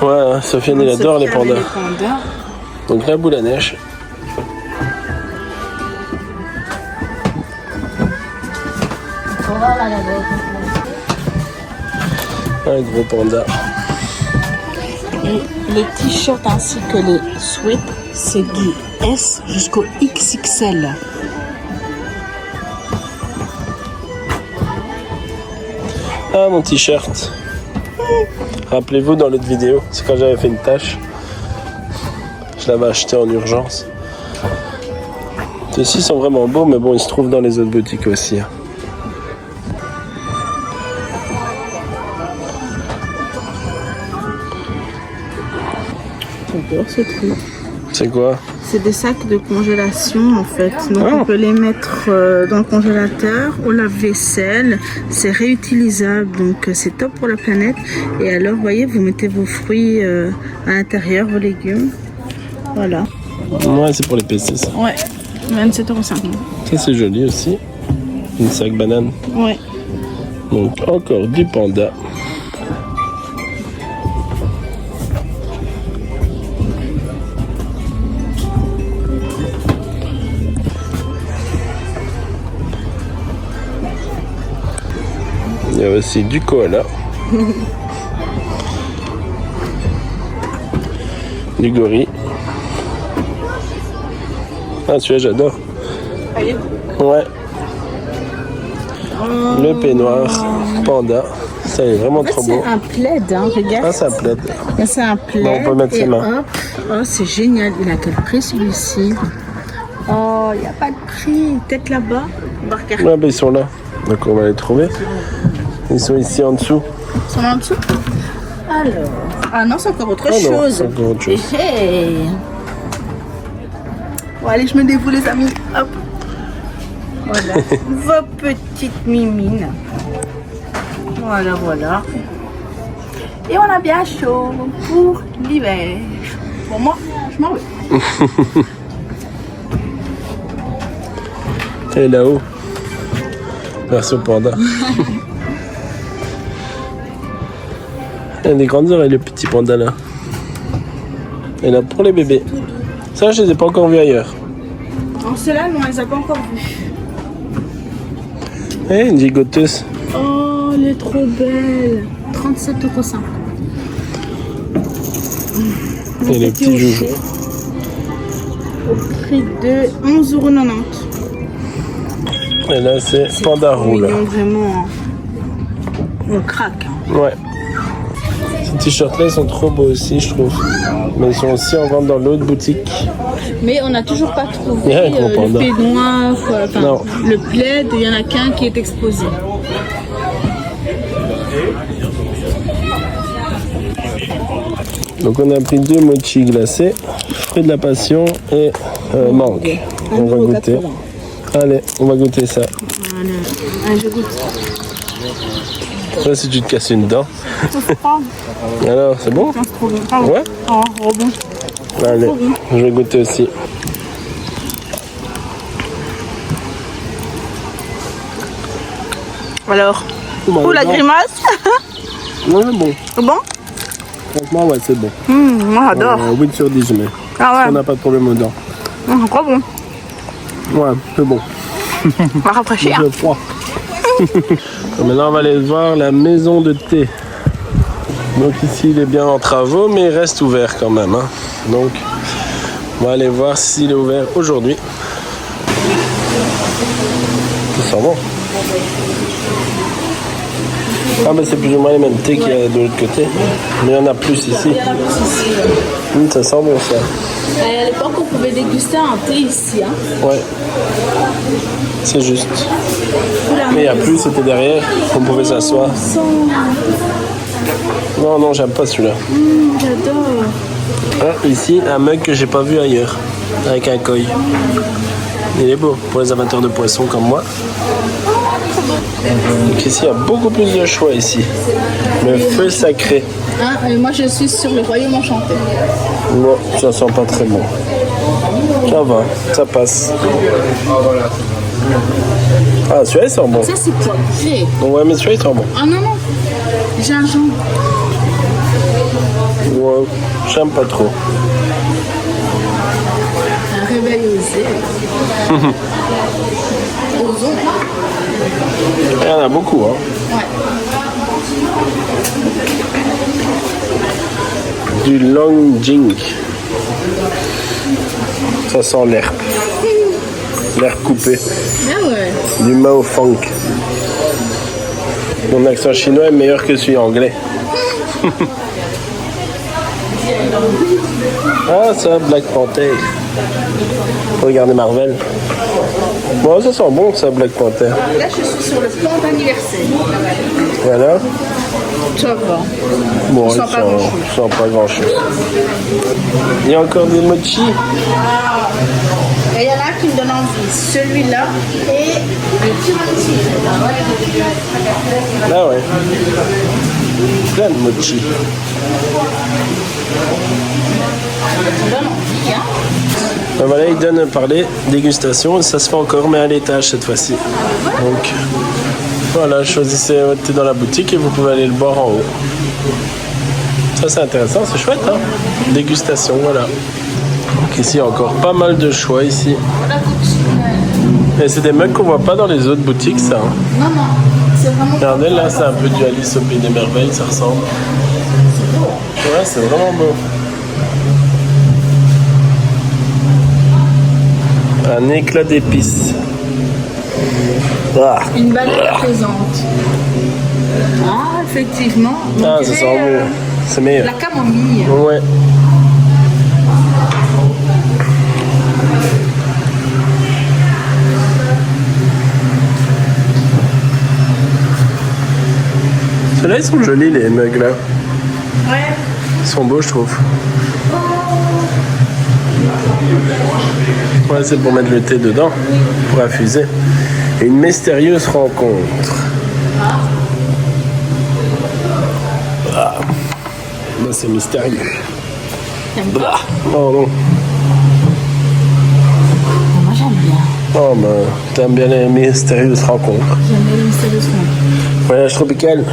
Ouais, Sofiane, il adore les pandas. Donc la boule à neige. Un gros panda. Et les t-shirts ainsi que les sweats, c'est du S jusqu'au XXL. Ah, mon t-shirt. Rappelez-vous, dans l'autre vidéo, c'est quand j'avais fait une tâche. Je l'avais acheté en urgence. Ceux-ci sont vraiment beaux, mais bon, ils se trouvent dans les autres boutiques aussi. Hein. J'adore ce truc. C'est quoi? C'est des sacs de congélation en fait. Donc on peut les mettre dans le congélateur, au lave-vaisselle. C'est réutilisable, donc c'est top pour la planète. Et alors, vous voyez, vous mettez vos fruits à l'intérieur, vos légumes. Voilà. Ouais, c'est pour les PC ça. Ouais, 27,50 €. Ça c'est joli aussi. Une sac banane. Ouais. Donc encore du panda. Il y a aussi du koala. Du gorille. Ah, celui-là, j'adore. Allez. Ouais. Le peignoir panda. Ça est vraiment En fait, trop beau. c'est un plaid, hein, regarde. Ah, ça plaide. C'est un plaid. Bon, on peut mettre ses et mains. hop. Oh, c'est génial. Il a quel prix celui-ci? Oh, il n'y a pas de prix. Peut-être là-bas. On va regarder. Ah, ben, ils sont là. Donc, on va les trouver. Ils sont ici en dessous. Ils sont en dessous. Alors. Ah non, c'est encore autre Ah non, chose. c'est encore autre chose. Hey. Bon, allez, je me dévoue, les amis. Hop. Voilà. Vos petites mimines. Voilà, voilà. Et on a bien chaud pour l'hiver. Pour moi, je m'en vais. Et là-haut, version panda. Il y a des grandes oreilles, le petit panda là. Et là pour les bébés. Ça, je les ai pas encore vus ailleurs. Alors ceux-là, non, on les a pas encore vus. Eh, une gigoteuse. Oh, elle est trop belle. 37,50 €. Et les petits joujoux. Au prix de 11,90 €. Et là, c'est panda roux là. Vraiment, on craque. Ouais. Ces t-shirts là, ils sont trop beaux aussi, je trouve. Mais ils sont aussi en vente dans l'autre boutique. Mais on n'a toujours pas trouvé Il y a un gros le panda. peignoir, enfin, Non. le plaid, il y en a qu'un qui est exposé. Donc on a pris 2 mochi glacés, fruits de la passion et mangue. On va goûter. Allez, on va goûter ça. Voilà. Ah, je goûte. Là, si tu te casses une dent. C'est froid. Alors, c'est bon? C'est trop bon. Ah Ouais. Oh, trop bon. Allez, je vais goûter aussi. Alors, Bon, la non. grimace. Ouais, bon. Bon. Franchement, ouais, c'est bon. Moi j'adore. 8 sur 10, mais Ah on ouais. n'a pas de problème aux dents. C'est trop bon. Ouais, c'est bon. On va rafraîchir. C'est froid. Donc maintenant, on va aller voir la maison de thé. Donc ici, il est bien en travaux, mais il reste ouvert quand même. Hein. Donc, on va aller voir s'il est ouvert aujourd'hui. Ça sent bon. Ah, mais c'est plus ou moins les mêmes thés qu'il y a de l'autre côté. Mais il y en a plus ici. Ça sent bon ça. À l'époque, on pouvait déguster un thé ici. Hein. Ouais. C'est juste. Mais il n'y a plus, c'était derrière. On pouvait s'asseoir. Non, non, j'aime pas celui-là. J'adore. Ah, ici, un mug que j'ai pas vu ailleurs. Avec un koi. Il est beau pour les amateurs de poissons comme moi. Donc ici, il y a beaucoup plus de choix ici. Le feu sacré. Hein, et moi, je suis sur le royaume enchanté. Non, ça sent pas très bon. Ça va, ça passe. Ah, celui-là, il sent bon. Ça, c'est poivré. Ouais, mais celui-là, il sent bon. Ah non, non. Gingembre. Ouais, j'aime pas trop. Un réveil osé. Osons. Il y en a beaucoup, hein. Ouais. Du long jing. Ça sent l'herbe. L'herbe coupée. Ah ouais. Du Mao Funk. Mon accent chinois est meilleur que celui anglais. Ah, ça, Black Panther. Regardez Marvel. Bon, ça sent bon, ça, Black Panther. Là, je suis sur le plan d'anniversaire. Voilà. Ça va. Bon, Ça ils sent pas grand-chose. sont pas grand-chose. Il y a encore des mochi. Et il y en a un qui me donne envie. Celui-là et le tiramisu. Ah ouais. Plein de mochi. Ça me donne envie, hein. Ben voilà, il donne à parler dégustation. Ça se fait encore, mais à l'étage cette fois-ci. Donc, voilà, choisissez votre thé dans la boutique et vous pouvez aller le boire en haut. Ça, c'est intéressant, c'est chouette, hein. Dégustation, voilà. Donc ici, il y a encore pas mal de choix ici. Et c'est des mugs qu'on voit pas dans les autres boutiques, ça. Hein. Non, non. C'est vraiment. Regardez, là, c'est un peu du Alice au Pays des Merveilles, ça ressemble. Ouais, c'est vraiment beau. Un éclat d'épices. Ah, Une balade pesante. Ah, effectivement. On ah ça dirait, sent bon. C'est meilleur. la camomille. Ouais. Ceux-là, ils sont jolis, les mugs là. Ouais. Ils sont beaux, je trouve. Ouais, c'est pour mettre le thé dedans, pour infuser. Et une mystérieuse rencontre. Ah. c'est mystérieux. T'aimes pas? Oh non. Moi j'aime bien. Oh bah, t'aimes bien les mystérieuses rencontres. J'aime bien les mystérieuses rencontres. Voyage tropical.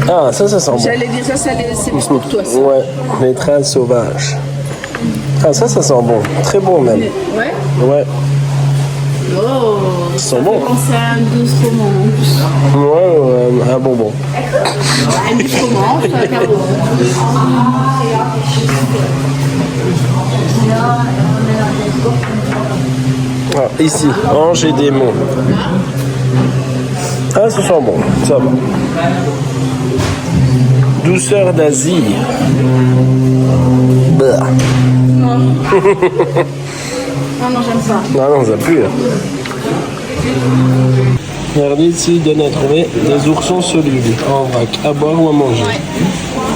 Ah, ça sent bon. J'allais dire ça, c'est plus pour toi ça. Ouais, les trains sauvages. Ah, ça sent bon. Très bon même. Ouais. Ouais, Oh. ça sent bon. Penser à un douce roman en plus. Ouais, un bonbon. Un douce roman, c'est un carreau. Ah, ici, Angers des Monts. Ah, ça sent bon, ça va. Douceur d'Asie. Bah. Non. Non, j'aime pas. Non, ça pue. Regardez ici, donne à trouver des oursons solubles en vrac, à boire ou à manger. Ouais.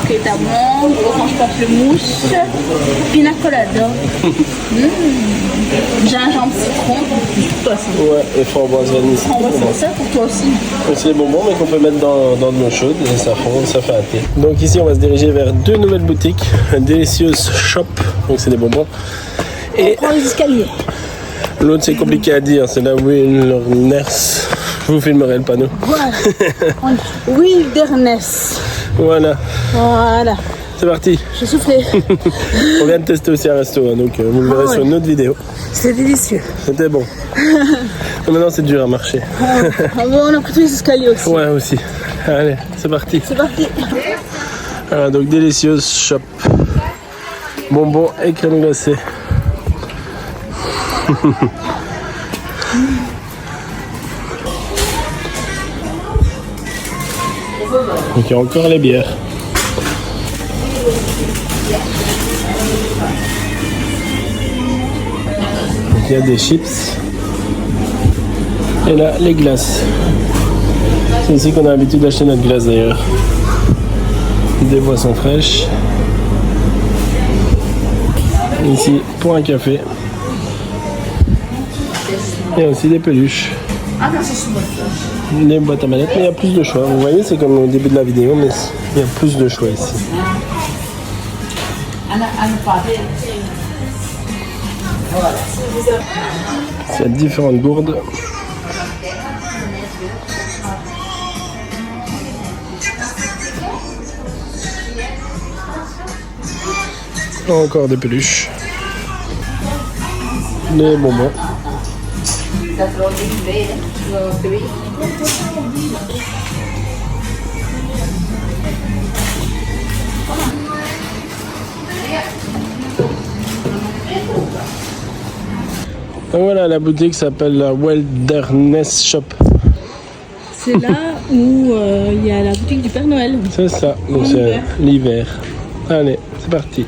Ok, d'amande, orange pamplemousse, pina colada, gingembre citron, pour toi ça. Ouais, et framboise vanille. On va faire ça pour toi aussi. C'est des bonbons, mais qu'on peut mettre dans de l'eau chaude et ça fond, ça fait un thé. Donc ici, on va se diriger vers deux nouvelles boutiques. Délicieuse Shop, donc c'est des bonbons. Et On prend les escaliers. l'autre, c'est compliqué à dire, c'est la Wilderness. Vous filmerez le panneau. Voilà. Wilderness. Voilà, Voilà. c'est parti. Je soufflais. On vient de tester aussi un resto, hein, donc vous le verrez ouais. sur une autre vidéo. C'est délicieux. C'était bon. Et maintenant, c'est dur à marcher. Ah bon, on a pris tous les escaliers aussi. Ouais, aussi. Allez, c'est parti. C'est parti. Voilà, donc délicieuse Shop. Bonbons et crème glacée. Donc il y a encore les bières. Donc il y a des chips. Et là, les glaces. C'est ici qu'on a l'habitude d'acheter notre glace d'ailleurs. Des boissons fraîches. Ici, pour un café. Il y a aussi des peluches. Des boîtes à manettes, mais il y a plus de choix. Vous voyez, c'est comme au début de la vidéo, mais il y a plus de choix ici. Il y a différentes gourdes. Encore des peluches. Des bonbons. Donc voilà, la boutique s'appelle la Wilderness Shop. C'est là où il y a la boutique du Père Noël. C'est ça, donc c'est l'hiver. Allez, c'est parti.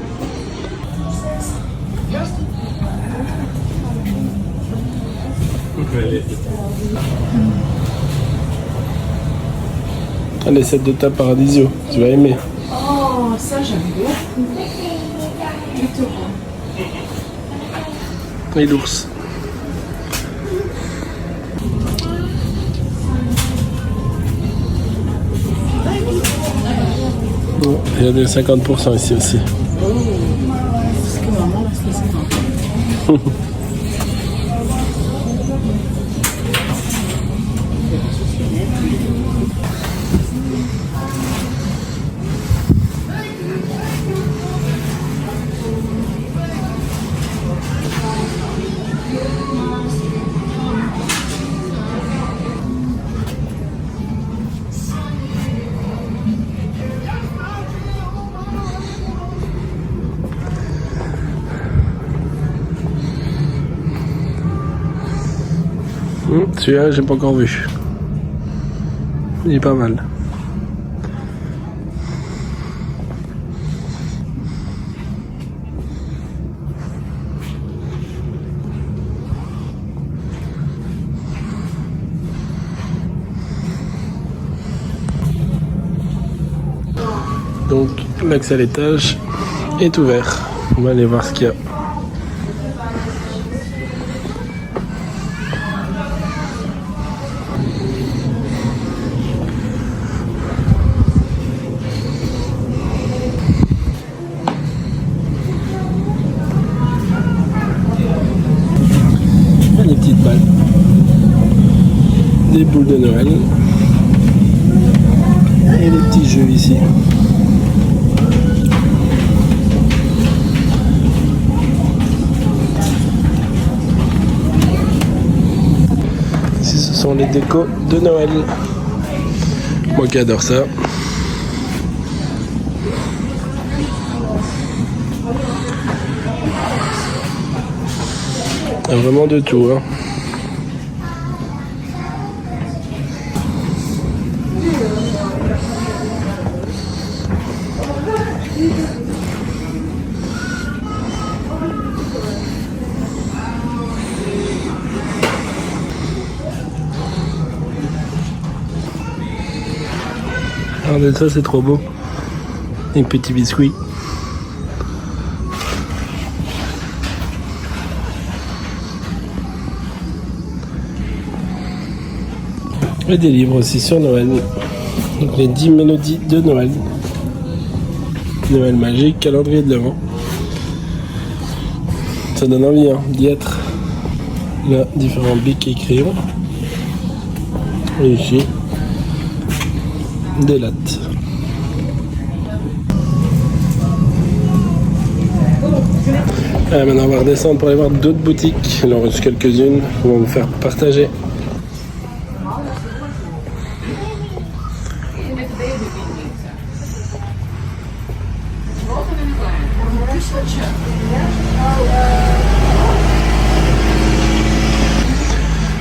Allez, cette de ta Paradisio, tu vas aimer. Oh, ça j'aime beaucoup. Et l'ours. Oh, il y a des 50% ici aussi. Parce que maman va se laisser. Celui-là, j'ai pas encore vu. Il est pas mal. Donc, l'accès à l'étage est ouvert. On va aller voir ce qu'il y a. boules de Noël. Et les petits jeux ici. Ici, ce sont les décos de Noël. Moi qui adore ça. Il y a vraiment de tout, hein. Regardez ça, c'est trop beau. Les petits biscuits. Et des livres aussi sur Noël. Donc les 10 mélodies de Noël. Noël magique, calendrier de l'Avent. Ça donne envie hein, d'y être. Là, différents bics et crayons. Et ici, des lattes. Maintenant on va redescendre pour aller voir d'autres boutiques. Il en reste quelques-unes qu'on va vous faire partager.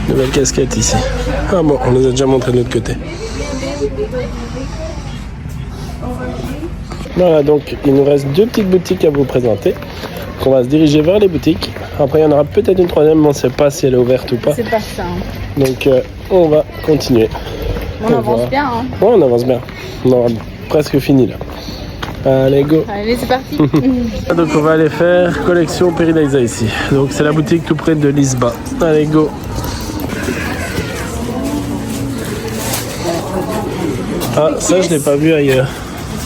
Nouvelle casquette ici. Ah bon, on les a déjà montré de l'autre côté. Voilà, donc il nous reste deux petites boutiques à vous présenter. On va se diriger vers les boutiques. Après, il y en aura peut-être une troisième, mais on ne sait pas si elle est ouverte ou pas. C'est pas ça. Hein. Donc, on va continuer. On avance bien. Hein. Ouais, on avance bien. On aura presque fini là. Allez, go. Allez, c'est parti. Donc, on va aller faire collection Peridaisa ici. Donc, c'est la boutique tout près de Lisba. Allez, go. Ah, ça, je l'ai pas vu ailleurs.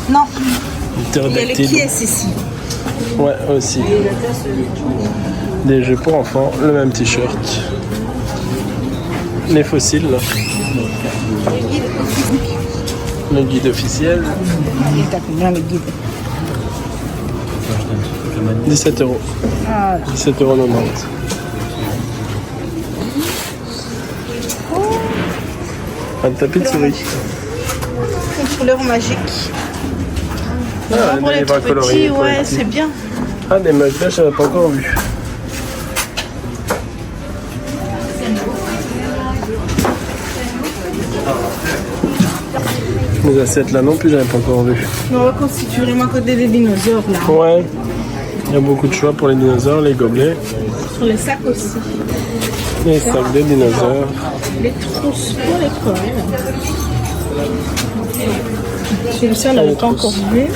Non. Il y a les pièces ici. Ouais, aussi. Des jeux pour enfants, le même t-shirt. Les fossiles. Là. Le guide officiel. Il est à combien le guide? 17 €. Ah, 17,90 €. Un tapis de souris. une couleur magique. Ah, pour les tout petits, ouais, c'est bien. Ah, des mugs, là, je n'avais pas encore vu. Les assiettes là non plus, j'avais pas encore vu. On va constituer vraiment côté des dinosaures là. Ouais, il y a beaucoup de choix pour les dinosaures, les gobelets. Sur les sacs aussi. Les sacs de dinosaures. Les trousses pour l'école. Celui-ci, on n'avait pas encore vu.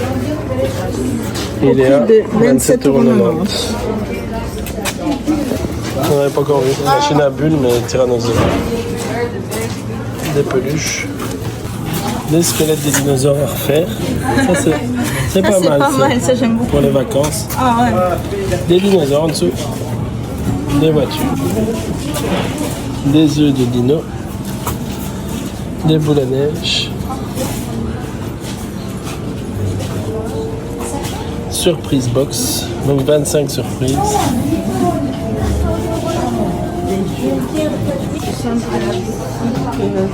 Il est à de 27,90 €. On n'avait pas encore vu. La machine à bulles, mais tyrannosaure. Des peluches. Des squelettes des dinosaures à refaire. Ça, c'est pas mal. C'est pas mal, ça j'aime beaucoup. Pour les vacances. Ah ouais. Des dinosaures en dessous. Des voitures. Des œufs de dino. Des boules à neige. Surprise box. Donc 25 surprises.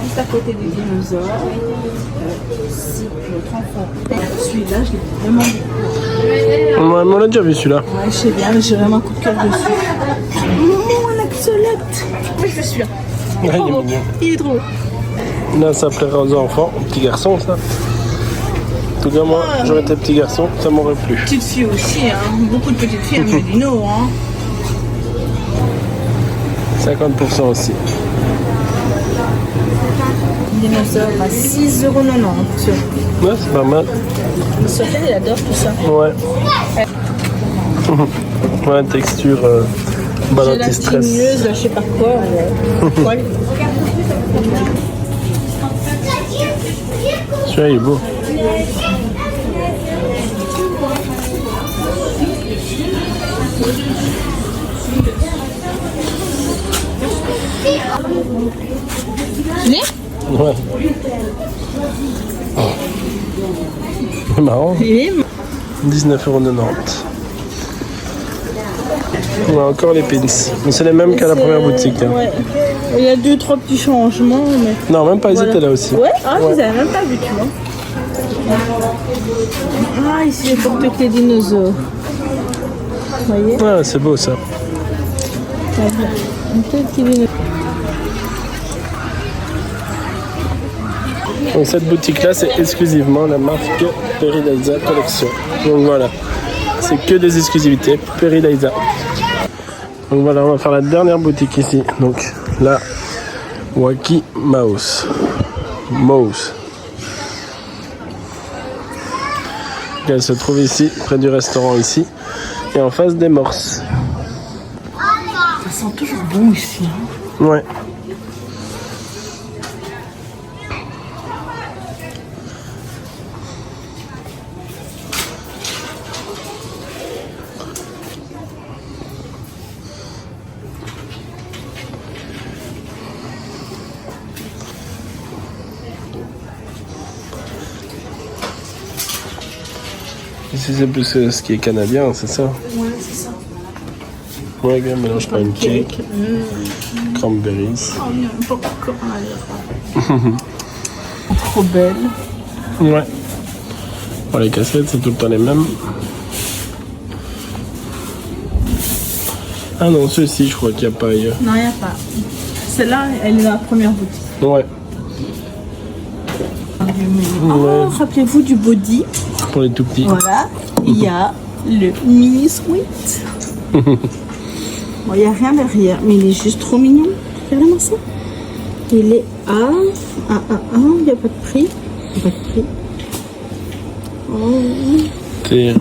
Juste à côté des dinosaures. Si notre enfant. Celui-là, je l'ai vraiment beaucoup. Ouais, on l'a déjà vu celui-là. Ouais, je sais bien, mais j'ai vraiment un coup de cœur dessus. Oh, un axolote. Oui, je suis là. Ouais, il est mignon. Il est drôle. Là, ça plaira aux enfants, aux petits garçons, ça. En tout cas, moi, j'aurais été petit garçon, ça m'aurait plu. Petites filles aussi, hein. Beaucoup de petites filles aiment les dinos, hein. 50% aussi. Dinosaure à 6,90 €. Ouais, c'est pas mal. Sophie, elle adore tout ça. Ouais. Ouais, texture ballon anti-stress. Gélatineuse, je sais pas quoi. Poil. Celui-là, il est beau. Tu l'es? Ouais. C'est marrant. Il est. 19,90 €. On a encore les pins. Mais c'est les mêmes qu'à la première boutique. Hein. Ouais. Il y a 2-3 petits changements. Mais... Non, même pas, ils étaient là aussi. Ouais, ah, je les avais même pas vus, tu vois. Ah, ici, il porte que les dinosaures. Vous voyez? Ah, c'est beau ça. Un petit dinosaure. Donc cette boutique-là, c'est exclusivement la marque Peridaisa Collection. Donc voilà, c'est que des exclusivités Peridaisa. Donc voilà, on va faire la dernière boutique ici. Donc la Wacky Mouse. Elle se trouve ici, près du restaurant ici, et en face des morses. Ça sent toujours bon ici. Hein. Ouais. Ici c'est plus ce qui est canadien, c'est ça? Ouais, c'est ça. Ouais, bien mélange pancake, cranberries. Oh, il y a un popcorn à l'air. Trop belle. Ouais. Bon, les casquettes, c'est tout le temps les mêmes. Ah non, ceux-ci, je crois qu'il n'y a pas ailleurs. Non, il n'y a pas. Celle-là, elle est dans la première boutique. Ouais. Oh, rappelez-vous du body. Pour les tout petits. Voilà. Il y a le mini sweet. Bon, il n'y a rien derrière, mais il est juste trop mignon. Regardez-moi ça. Il est à 1, il n'y a pas de prix. Il n'y a pas de prix. Oh. C'est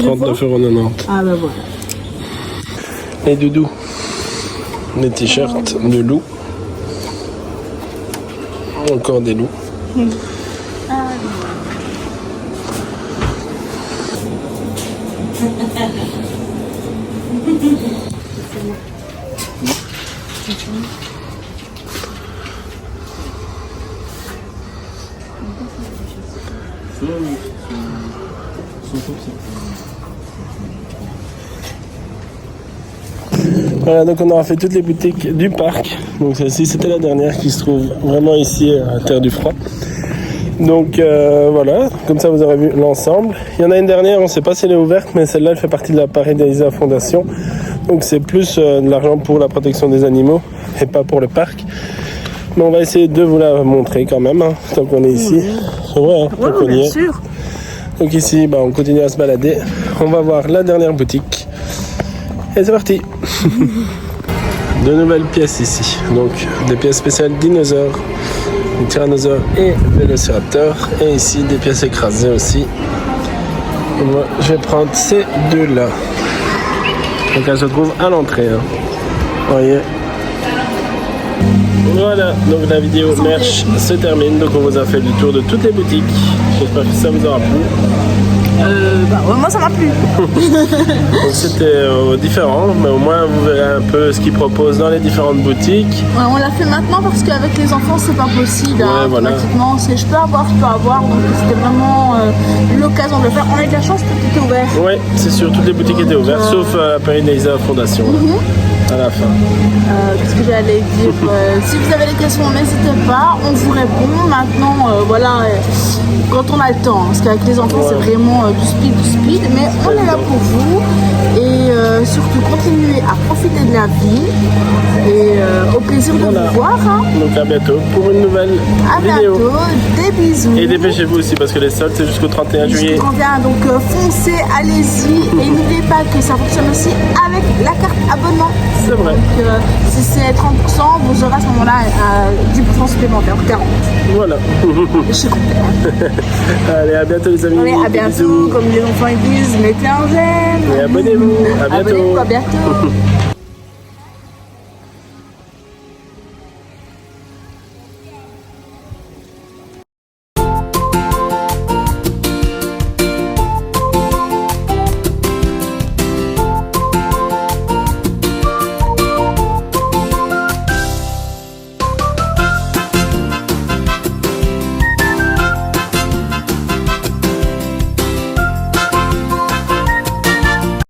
39,90 €. Ah bah voilà. Les doudous. Les t-shirts de loup. Encore des loups. Voilà, donc on aura fait toutes les boutiques du parc. Donc celle-ci, c'était la dernière qui se trouve vraiment ici à Terre du Froid. Donc voilà, comme ça vous aurez vu l'ensemble. Il y en a une dernière, on ne sait pas si elle est ouverte, mais celle-là, elle fait partie de la Peridaisa Fondation. Donc c'est plus de l'argent pour la protection des animaux et pas pour le parc. Mais on va essayer de vous la montrer quand même, hein, tant qu'on est ici. C'est vrai, hein, tant qu'on y est. Sûr. Donc ici, bah, on continue à se balader. On va voir la dernière boutique. Et c'est parti. De nouvelles pièces ici. Donc des pièces spéciales dinosaures, tyrannosaures et vélociraptors. Et ici des pièces écrasées aussi. Et moi, je vais prendre ces deux-là. Donc elles se trouvent à l'entrée. Hein. Vous voyez. Voilà, donc la vidéo merch se termine. Donc on vous a fait le tour de toutes les boutiques. J'espère que ça vous aura plu. Moi ça m'a plu. Donc c'était différent, mais au moins vous verrez un peu ce qu'ils proposent dans les différentes boutiques. Ouais, on l'a fait maintenant parce qu'avec les enfants c'est pas possible. Ouais, Hein, voilà. automatiquement, c'est je peux avoir. Donc c'était vraiment l'occasion de le faire. On a eu de la chance que tout était ouvert. Ouais, c'est sûr, toutes les boutiques étaient ouvertes, sauf la Peridaisa Fondation. À la fin. Qu'est-ce que j'allais dire si vous avez des questions, n'hésitez pas, on vous répond. Maintenant, voilà, quand on a le temps, parce qu'avec les enfants, c'est vraiment du speed, mais on est là pour vous. Et surtout, continuez à profiter de la vie. Et au plaisir de vous voir. Hein. Donc à bientôt pour une nouvelle À vidéo. bientôt, des bisous. Et dépêchez-vous aussi parce que les soldes c'est jusqu'au 31 juillet. Jusqu'au 31, donc foncez, allez-y. Et n'oubliez pas que ça fonctionne aussi avec la carte abonnement. C'est vrai. Donc si c'est 30%, vous aurez à ce moment-là 10% supplémentaire, 40%. Voilà. Je suis contente. Allez, à bientôt les amis. Allez, à Des bientôt. bisous. Comme les enfants ils disent, mettez un j'aime. Et abonnez-vous. À bientôt. Abonnez-vous, à bientôt.